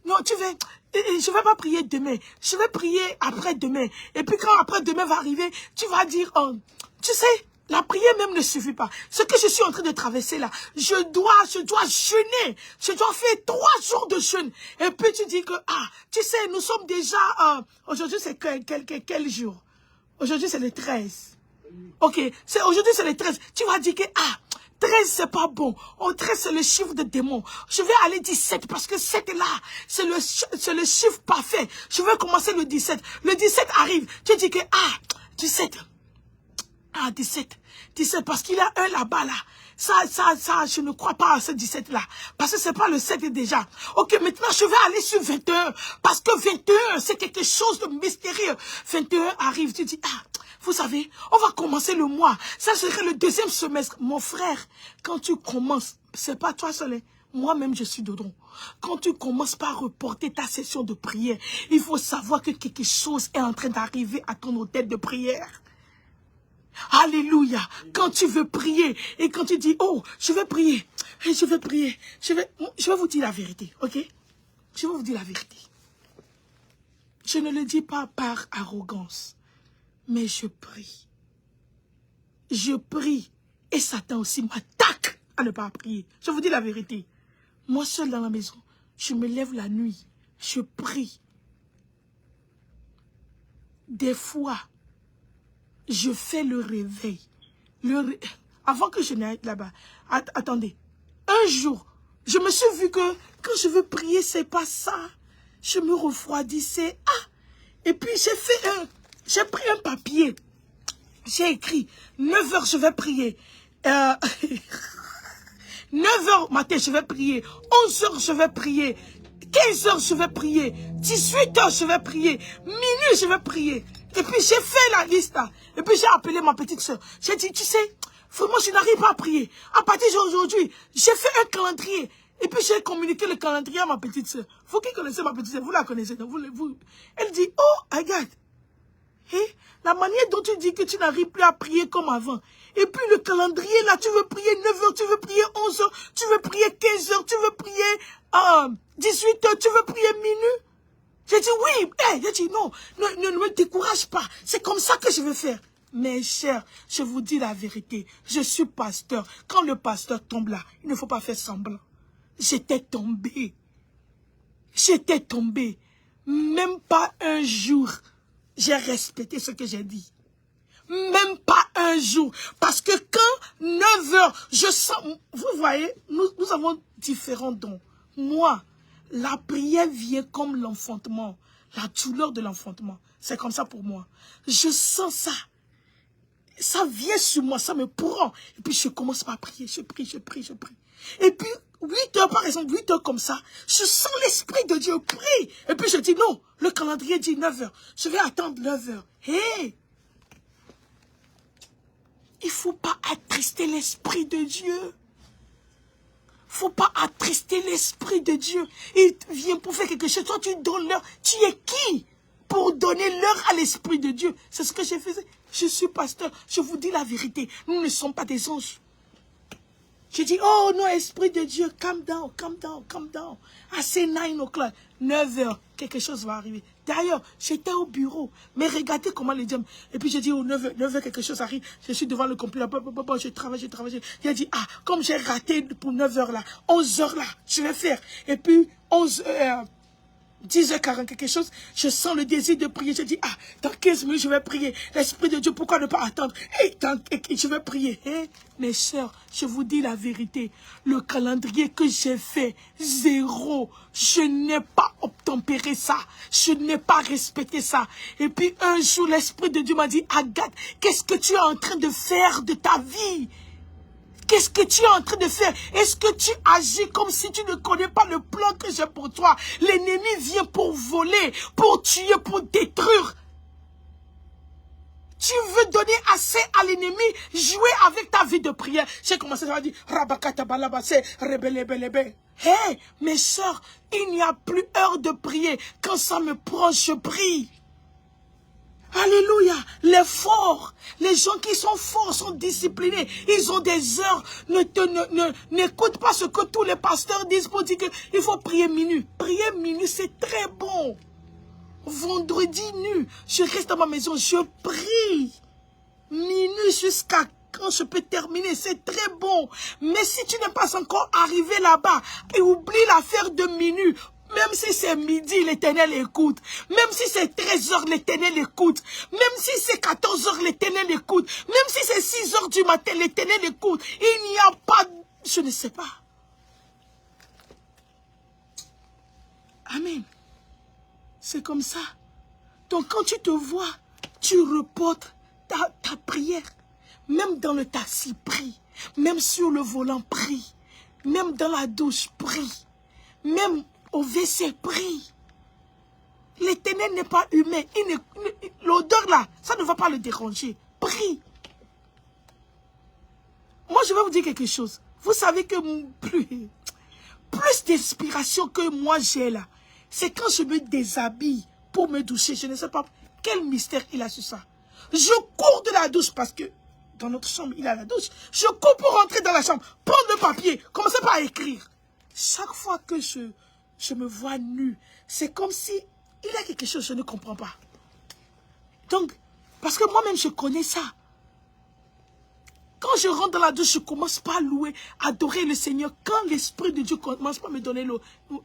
non, je vais pas prier demain. Je vais prier après-demain. Et puis quand après-demain va arriver, tu vas dire, tu sais, la prière même ne suffit pas. Ce que je suis en train de traverser là, je dois jeûner. Je dois faire 3 jours de jeûne. Et puis tu dis que, tu sais, nous sommes déjà, aujourd'hui c'est quel jour? Aujourd'hui c'est le 13. Ok, aujourd'hui c'est le 13. Tu vas dire que, 13 c'est pas bon. 13 c'est le chiffre de démon. Je vais aller 17 parce que 7 là, c'est le chiffre parfait. Je vais commencer le 17. Le 17 arrive. Tu dis que 17. 17 parce qu'il y a un là-bas là. Ça, je ne crois pas à ce 17 là. Parce que c'est pas le 7 déjà. Ok, maintenant je vais aller sur 21. Parce que 21 c'est quelque chose de mystérieux. 21 arrive, tu dis vous savez, on va commencer le mois. Ça serait le 2e semestre. Mon frère, quand tu commences, c'est pas toi seul. Moi-même, je suis dedans. Quand tu commences par reporter ta session de prière, il faut savoir que quelque chose est en train d'arriver à ton hôtel de prière. Alléluia. Quand tu veux prier et quand tu dis, oh, je vais prier, je vais vous dire la vérité, ok? Je vais vous dire la vérité. Je ne le dis pas par arrogance. Mais je prie. Je prie. Et Satan aussi m'attaque à ne pas prier. Je vous dis la vérité. Moi seul dans la maison, je me lève la nuit. Je prie. Des fois, je fais le réveil. Avant que je n'aille là-bas. Attendez. Un jour, je me suis vu que quand je veux prier, c'est pas ça. Je me refroidissais. Et puis j'ai pris un papier. J'ai écrit 9h je vais prier. 9h matin je vais prier. 11h je vais prier. 15h je vais prier. 18h je vais prier. Minuit je vais prier. Et puis j'ai fait la liste là. Et puis j'ai appelé ma petite soeur. J'ai dit, tu sais, vraiment je n'arrive pas à prier. À partir d'aujourd'hui, j'ai fait un calendrier. Et puis j'ai communiqué le calendrier à ma petite soeur. Vous qui connaissez ma petite soeur, vous la connaissez. Donc Elle dit, oh, regarde. La manière dont tu dis que tu n'arrives plus à prier comme avant. Et puis le calendrier, là, tu veux prier 9h, tu veux prier 11h, tu veux prier 15h, tu veux prier 18h, tu veux prier minuit. J'ai dit oui. J'ai dit non, ne me décourage pas. C'est comme ça que je veux faire. Mes chers, je vous dis la vérité. Je suis pasteur. Quand le pasteur tombe là, il ne faut pas faire semblant. J'étais tombé. J'étais tombé. Même pas un jour. J'ai respecté ce que j'ai dit. Même pas un jour. Parce que quand 9h, je sens... Vous voyez, nous avons différents dons. Moi, la prière vient comme l'enfantement. La douleur de l'enfantement. C'est comme ça pour moi. Je sens ça. Ça vient sur moi, ça me prend. Et puis je commence par prier. Je prie. Et puis 8h par exemple, 8h comme ça, je sens l'Esprit de Dieu, prie. Et puis je dis non, le calendrier dit 9h. Je vais attendre 9h. Il ne faut pas attrister l'Esprit de Dieu. Il ne faut pas attrister l'Esprit de Dieu. Il vient pour faire quelque chose. Toi, tu donnes l'heure. Tu es qui? pour donner l'heure à l'Esprit de Dieu. C'est ce que je faisais. Je suis pasteur, je vous dis la vérité. Nous ne sommes pas des anges. Je dis, oh non, Esprit de Dieu, calm down, calm down, calm down. Ah, c'est 9 o'clock, 9 heures, quelque chose va arriver. D'ailleurs, j'étais au bureau, mais regardez comment les diamants. Et puis j'ai dit, oh, 9 heures, quelque chose arrive. Je suis devant le computer, je travaille. Il a dit, ah, comme j'ai raté pour 9 heures là, 11 heures là, je vais faire. Et puis, 10h40 quelque chose, je sens le désir de prier. Je dis, ah, dans 15 minutes, je vais prier. L'Esprit de Dieu, pourquoi ne pas attendre? Je vais prier. Mes sœurs, je vous dis la vérité. Le calendrier que j'ai fait, 0. Je n'ai pas obtempéré ça. Je n'ai pas respecté ça. Et puis un jour, l'Esprit de Dieu m'a dit, Agathe, qu'est-ce que tu es en train de faire de ta vie? Qu'est-ce que tu es en train de faire? Est-ce que tu agis comme si tu ne connais pas le plan que j'ai pour toi? L'ennemi vient pour voler, pour tuer, pour détruire. Tu veux donner assez à l'ennemi, jouer avec ta vie de prière. J'ai commencé à dire, Rabakatabalabase, rebelebelebe. Hé, mes sœurs, il n'y a plus heure de prier. Quand ça me prend, je prie. Alléluia, les forts, les gens qui sont forts sont disciplinés, ils ont des heures, n'écoute pas ce que tous les pasteurs disent pour dire qu'il faut prier minuit. Prier minuit, c'est très bon. Vendredi nu, je reste à ma maison, je prie. Minuit jusqu'à quand je peux terminer, c'est très bon. Mais si tu n'es pas encore arrivé là-bas, et oublie l'affaire de minuit. Même si c'est midi, l'Éternel écoute. Même si c'est 13h, l'Éternel écoute. Même si c'est 14h, l'Éternel écoute. Même si c'est 6h du matin, l'Éternel écoute. Il n'y a pas... Je ne sais pas. Amen. C'est comme ça. Donc quand tu te vois, tu reportes ta prière. Même dans le taxi, prie. Même sur le volant, prie. Même dans la douche, prie. Même... au WC, prie. L'Éternel n'est pas humain. L'odeur là, ça ne va pas le déranger. Prie. Moi, je vais vous dire quelque chose. Vous savez que plus d'inspiration que moi j'ai là, c'est quand je me déshabille pour me doucher. Je ne sais pas quel mystère il a sur ça. Je cours de la douche parce que dans notre chambre, il a la douche. Je cours pour rentrer dans la chambre, prendre le papier, commencer par écrire. Chaque fois que je me vois nue, c'est comme si il y a quelque chose que je ne comprends pas. Donc, parce que moi-même, je connais ça. Quand je rentre dans la douche, je commence pas à louer, adorer le Seigneur. Quand l'Esprit de Dieu commence pas à me donner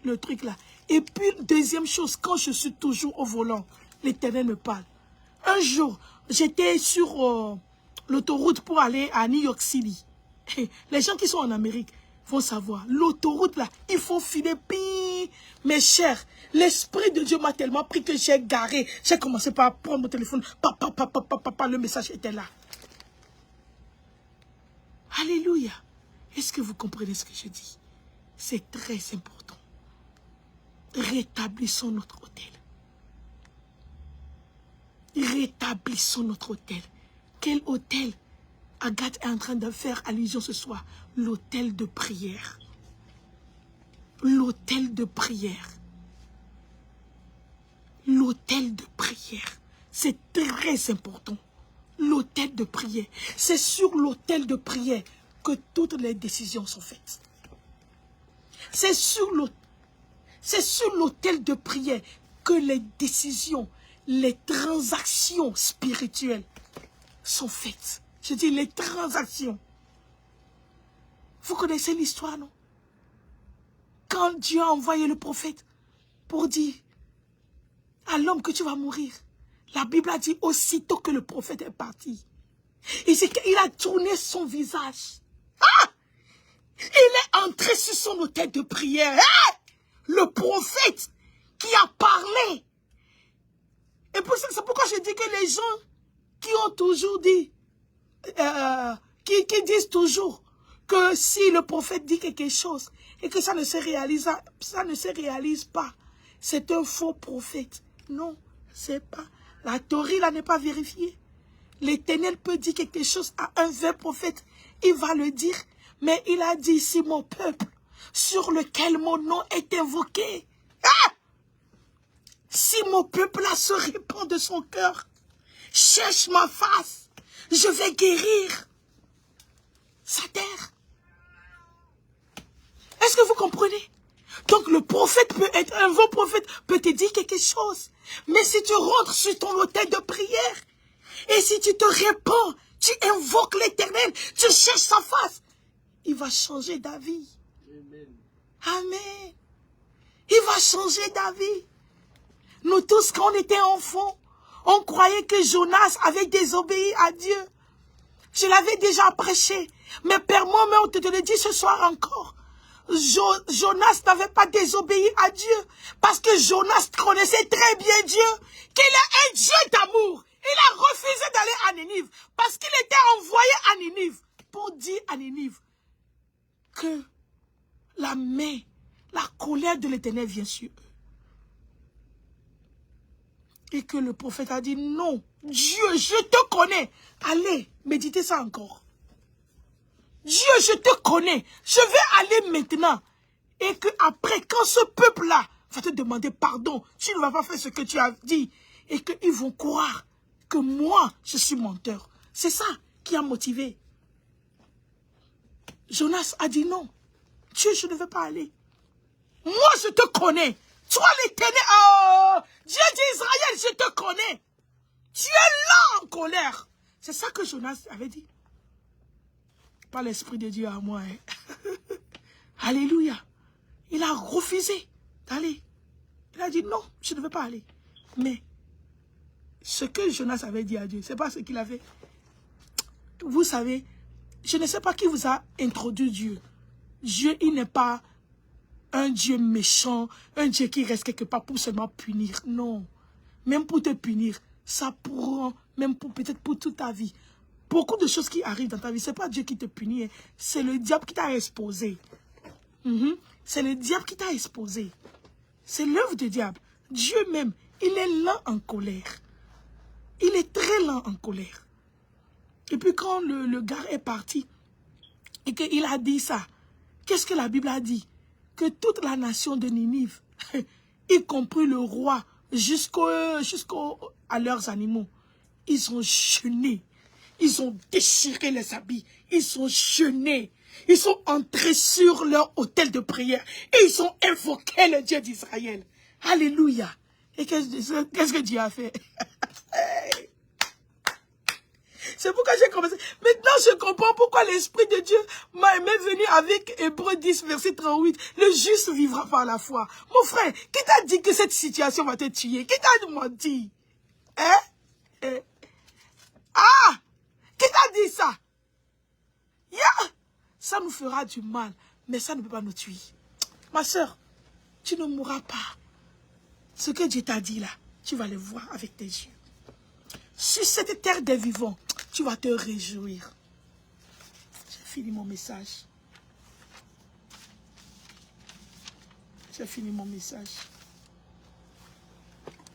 le truc là. Et puis, deuxième chose, quand je suis toujours au volant, l'Éternel me parle. Un jour, j'étais sur l'autoroute pour aller à New York City. Les gens qui sont en Amérique vont savoir. L'autoroute là, il faut filer. Mes chers, l'Esprit de Dieu m'a tellement pris que j'ai garé. J'ai commencé par prendre mon téléphone. Papa, le message était là. Alléluia. Est-ce que vous comprenez ce que je dis? C'est très important. Rétablissons notre hôtel. Rétablissons notre hôtel. Quel hôtel? Agathe est en train de faire allusion ce soir. L'hôtel de prière. L'hôtel de prière. L'hôtel de prière. C'est très important. L'hôtel de prière. C'est sur l'hôtel de prière que toutes les décisions sont faites. C'est sur l'hôtel de prière que les décisions, les transactions spirituelles sont faites. Je dis les transactions. Vous connaissez l'histoire, non? Quand Dieu a envoyé le prophète pour dire à l'homme que tu vas mourir, la Bible a dit aussitôt que le prophète est parti. Et c'est qu'il a tourné son visage. Ah! Il est entré sur son autel de prière. Ah! Le prophète qui a parlé. Et c'est pourquoi je dis que les gens qui ont toujours dit, qui disent toujours que si le prophète dit quelque chose et que ça ne se réalise pas, c'est un faux prophète. Non, c'est pas. La théorie là n'est pas vérifiée. L'Éternel peut dire quelque chose à un vrai prophète, il va le dire, mais il a dit ici mon peuple sur lequel mon nom est invoqué. Ah! si mon peuple-là se répand de son cœur, cherche ma face, je vais guérir sa terre. Est-ce que vous comprenez? Donc le prophète peut être, un bon prophète peut te dire quelque chose. Mais si tu rentres sur ton autel de prière, et si tu te répands, tu invoques l'Éternel, tu cherches sa face, il va changer d'avis. Amen. Il va changer d'avis. Nous tous, quand on était enfants, on croyait que Jonas avait désobéi à Dieu. Je l'avais déjà prêché. Mais Père, moi-même, on te le dit ce soir encore. Jonas n'avait pas désobéi à Dieu. Parce que Jonas connaissait très bien Dieu. Qu'il est un Dieu d'amour. Il a refusé d'aller à Ninive. Parce qu'il était envoyé à Ninive. Pour dire à Ninive que la main, la colère de l'Éternel vient sur eux. Et que le prophète a dit, non, Dieu, je te connais. Allez, méditez ça encore. Dieu, je te connais. Je vais aller maintenant. Et que après, quand ce peuple-là va te demander pardon, tu ne vas pas faire ce que tu as dit. Et qu'ils vont croire que moi, je suis menteur. C'est ça qui a motivé. Jonas a dit non. Dieu, je ne veux pas aller. Moi, je te connais. Toi, l'Éternel, oh, Dieu d'Israël, je te connais. Tu es là en colère. C'est ça que Jonas avait dit. Pas l'Esprit de Dieu à moi. Hein. Alléluia. Il a refusé d'aller. Il a dit non, je ne veux pas aller. Mais ce que Jonas avait dit à Dieu, c'est pas ce qu'il a fait. Vous savez, je ne sais pas qui vous a introduit Dieu. Dieu, il n'est pas un Dieu méchant, un Dieu qui reste quelque part pour seulement punir. Non. Même pour te punir, ça prend, même pour peut-être pour toute ta vie. Beaucoup de choses qui arrivent dans ta vie, ce n'est pas Dieu qui te punit, c'est le diable qui t'a exposé. C'est le diable qui t'a exposé. C'est l'œuvre du diable. Dieu même, il est lent en colère. Il est très lent en colère. Et puis quand le gars est parti, et qu'il a dit ça, qu'est-ce que la Bible a dit? Que toute la nation de Ninive, y compris le roi, à leurs animaux, ils ont jeûné. Ils ont déchiré les habits. Ils ont jeûné. Ils sont entrés sur leur autel de prière. Et ils ont invoqué le Dieu d'Israël. Alléluia. Et qu'est-ce que Dieu a fait? C'est pourquoi j'ai commencé. Maintenant, je comprends pourquoi l'Esprit de Dieu m'est venu avec Hébreux 10, verset 38. Le juste vivra par la foi. Mon frère, qui t'a dit que cette situation va te tuer? Qui t'a menti? Hein? Ah! Qui t'a dit ça? Yeah! Ça nous fera du mal, mais ça ne peut pas nous tuer. Ma soeur, tu ne mourras pas. Ce que Dieu t'a dit là, tu vas le voir avec tes yeux. Sur cette terre des vivants, tu vas te réjouir. J'ai fini mon message. J'ai fini mon message.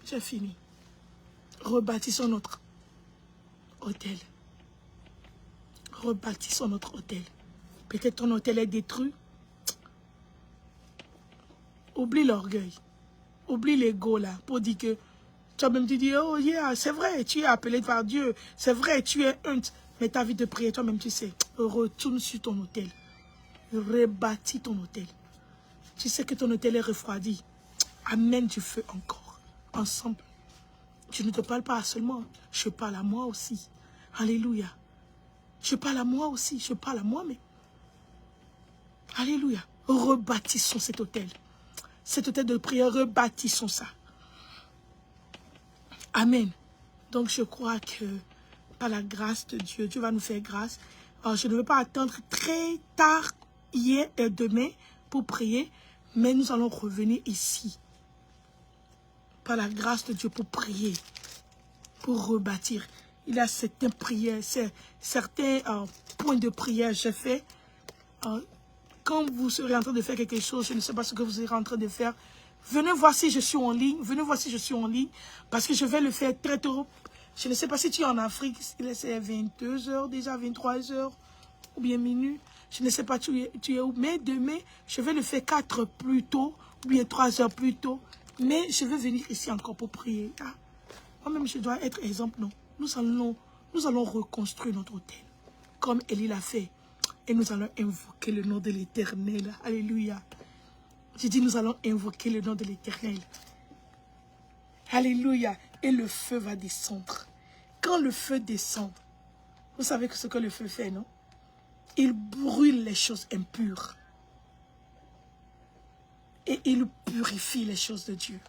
J'ai fini. Rebâtissons notre hôtel. Rebâtissons notre hôtel. Peut-être ton hôtel est détruit. Oublie l'orgueil. Oublie l'ego là. Pour dire que toi-même tu dis, oh yeah, c'est vrai, tu es appelé par Dieu. C'est vrai, tu es un. Mais ta vie de prière, toi-même tu sais. Retourne sur ton hôtel. Rebâtis ton hôtel. Tu sais que ton hôtel est refroidi. Amène du feu encore. Ensemble. Je ne te parle pas seulement. Je parle à moi aussi. Alléluia. Je parle à moi aussi. Je parle à moi-même. Alléluia. Rebâtissons cet hôtel. Cet hôtel de prière, rebâtissons ça. Amen. Donc je crois que par la grâce de Dieu, Dieu va nous faire grâce. Alors, je ne veux pas attendre très tard, hier et demain, pour prier. Mais nous allons revenir ici. Par la grâce de Dieu pour prier. Pour rebâtir. Il y a certaines prières, certains points de prière que j'ai fait. Quand vous serez en train de faire quelque chose, je ne sais pas ce que vous serez en train de faire. Venez voir si je suis en ligne. Venez voir si je suis en ligne. Parce que je vais le faire très tôt. Je ne sais pas si tu es en Afrique. C'est 22 h déjà, 23 h. Ou bien minuit. Je ne sais pas tu es où. Mais demain, je vais le faire 4 plus tôt. Ou bien 3 h plus tôt. Mais je veux venir ici encore pour prier. Ah, moi-même, je dois être exemple, non. Nous allons reconstruire notre hôtel, comme Élie l'a fait. Et nous allons invoquer le nom de l'Éternel. Alléluia. J'ai dit, nous allons invoquer le nom de l'Éternel. Alléluia. Et le feu va descendre. Quand le feu descend, vous savez ce que le feu fait, non? Il brûle les choses impures. Et il purifie les choses de Dieu.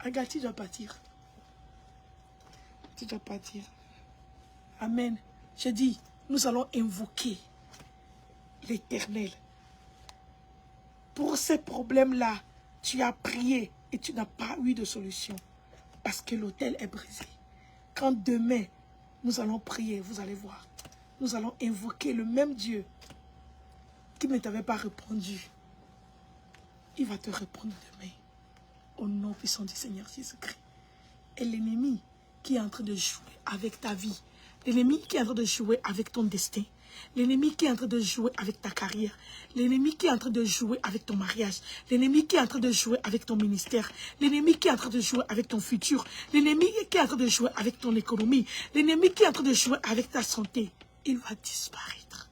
Regarde, tu dois partir. Tu dois partir. Amen. Je dis, nous allons invoquer l'Éternel. Pour ces problèmes-là, tu as prié et tu n'as pas eu de solution. Parce que l'autel est brisé. Quand demain, nous allons prier, vous allez voir. Nous allons invoquer le même Dieu qui ne t'avait pas répondu. Il va te répondre demain. Au nom puissant du Seigneur Jésus-Christ. Et l'ennemi qui est en train de jouer avec ta vie, l'ennemi qui est en train de jouer avec ton destin, l'ennemi qui est en train de jouer avec ta carrière, l'ennemi qui est en train de jouer avec ton mariage, l'ennemi qui est en train de jouer avec ton ministère, l'ennemi qui est en train de jouer avec ton futur, l'ennemi qui est en train de jouer avec ton économie, l'ennemi qui est en train de jouer avec ta santé, il va disparaître.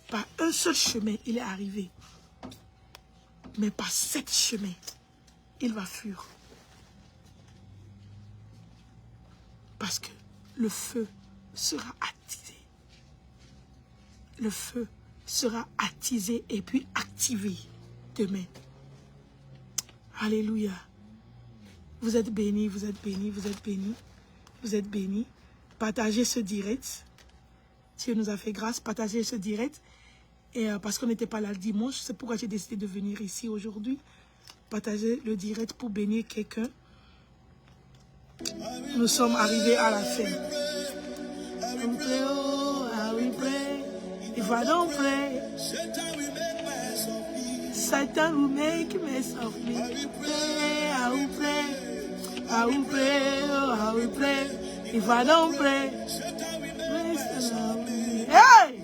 Par un seul chemin, il est arrivé. Mais par 7 chemins, il va fuir. Parce que le feu sera attisé. Le feu sera attisé et puis activé demain. Alléluia. Vous êtes bénis, vous êtes bénis, vous êtes bénis. Vous êtes bénis. Partagez ce direct. Dieu nous a fait grâce. Partagez ce direct. Et parce qu'on n'était pas là le dimanche, c'est pourquoi j'ai décidé de venir ici aujourd'hui. Partager le direct pour bénir quelqu'un. Nous sommes arrivés à la fin. If I don't pray, Satan will make mess of me. I will pray, I will pray, oh, I will pray. If I don't pray, hey!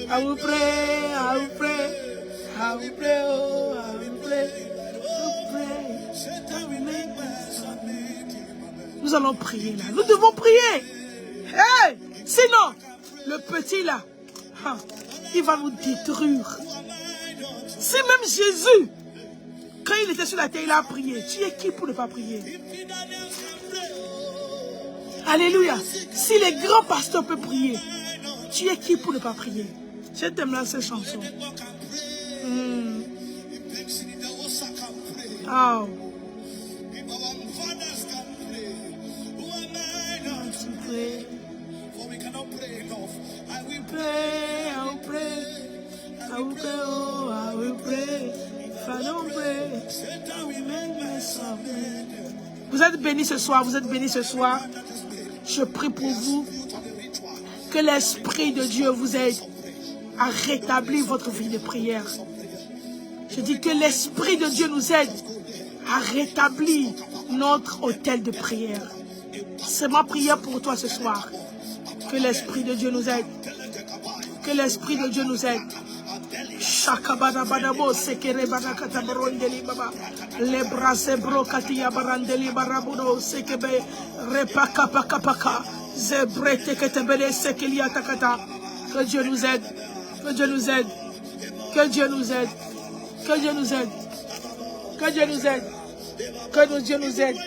I will pray, I will pray, I will pray, oh, I will pray. Nous allons prier là. Nous devons prier. Hey! Sinon, le petit là, il va nous détruire. Si même Jésus, quand il était sur la terre, il a prié. Tu es qui pour ne pas prier? Alléluia. Si les grands pasteurs peuvent prier, tu es qui pour ne pas prier? Je t'aime là cette chanson. Oh. Vous êtes bénis ce soir, vous êtes bénis ce soir. Je prie pour vous que l'Esprit de Dieu vous aide à rétablir votre vie de prière. Je dis que l'Esprit de Dieu nous aide à rétablir notre hôtel de prière. C'est ma prière pour toi ce soir. Que l'Esprit de Dieu nous aide. Que l'Esprit de Dieu nous aide. Shakabadabadabo sekere banakata barondeli baba. Le brase brokatia barandeli barabudo sekebe repaka paka paka. Zebrete ketebele sekelia takata. Que Dieu nous aide. Que Dieu nous aide. Que Dieu nous aide. Que Dieu nous aide. Que Dieu nous aide. Que Dieu nous aide.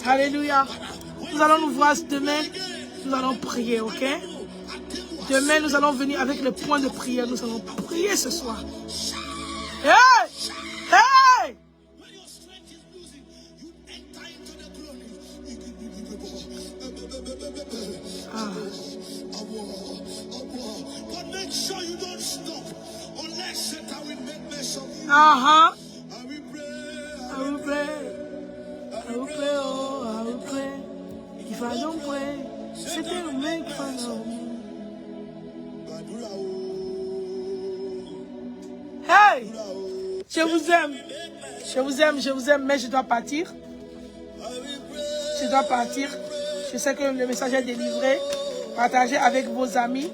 Alléluia. Nous allons nous voir demain. Nous allons prier, ok? Demain, nous allons venir avec le point de prière. Nous allons prier ce soir. Hey! Hey! Ah. Uh-huh. I will pray. I will pray, oh, I will pray. If I don't pray, Satan will make fun of me. Hey! Je vous aime. Je vous aime, je vous aime, mais je dois partir. Je dois partir. Je sais que le message est délivré. Partagez avec vos amis.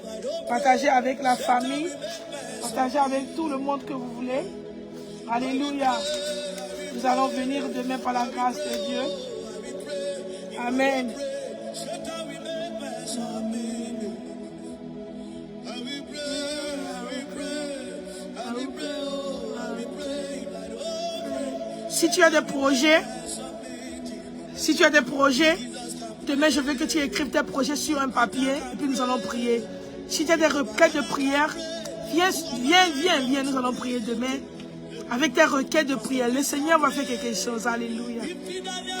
Partagez avec la famille. Partagez avec tout le monde que vous voulez. Alléluia. Nous allons venir demain par la grâce de Dieu. Amen. Si tu as des projets, demain je veux que tu écrives tes projets sur un papier et puis nous allons prier. Si tu as des requêtes de prière, viens, nous allons prier demain. Avec tes requêtes de prière, le Seigneur va faire quelque chose. Alléluia.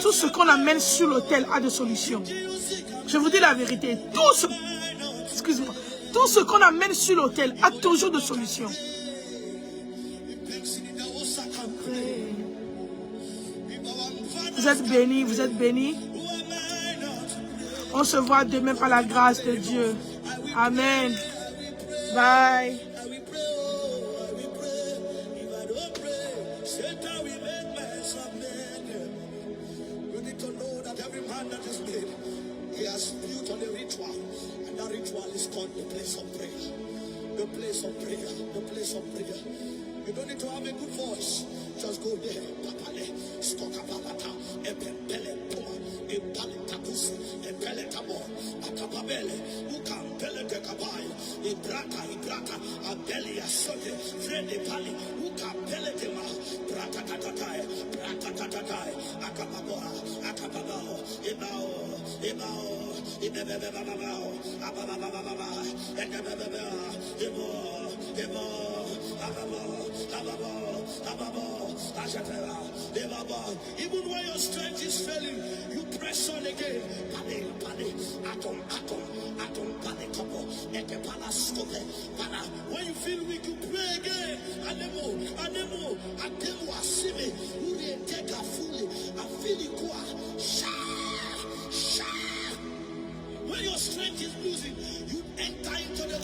Tout ce qu'on amène sur l'autel a de solutions. Je vous dis la vérité. Tout ce qu'on amène sur l'autel a toujours de solutions. Vous êtes bénis, vous êtes bénis. On se voit demain par la grâce de Dieu. Amen. Bye. The place of prayer. The place of prayer. The place of prayer. You don't need to have a good voice. Just go there. Papale, skokapalata, epempele puma, epale tapusi, epele tamo, akapabele, ukampele de kabai, ibrata, abeli asote, frede pali, ukampele de ma, brata tatatai, akababoa, ebao, ibebebebabao, abababababa, even when your strength is failing, you press on again. When you feel weak, you pray again. Anemo, asime, uri teka fully, afili kwa, when your strength is losing, you enter into the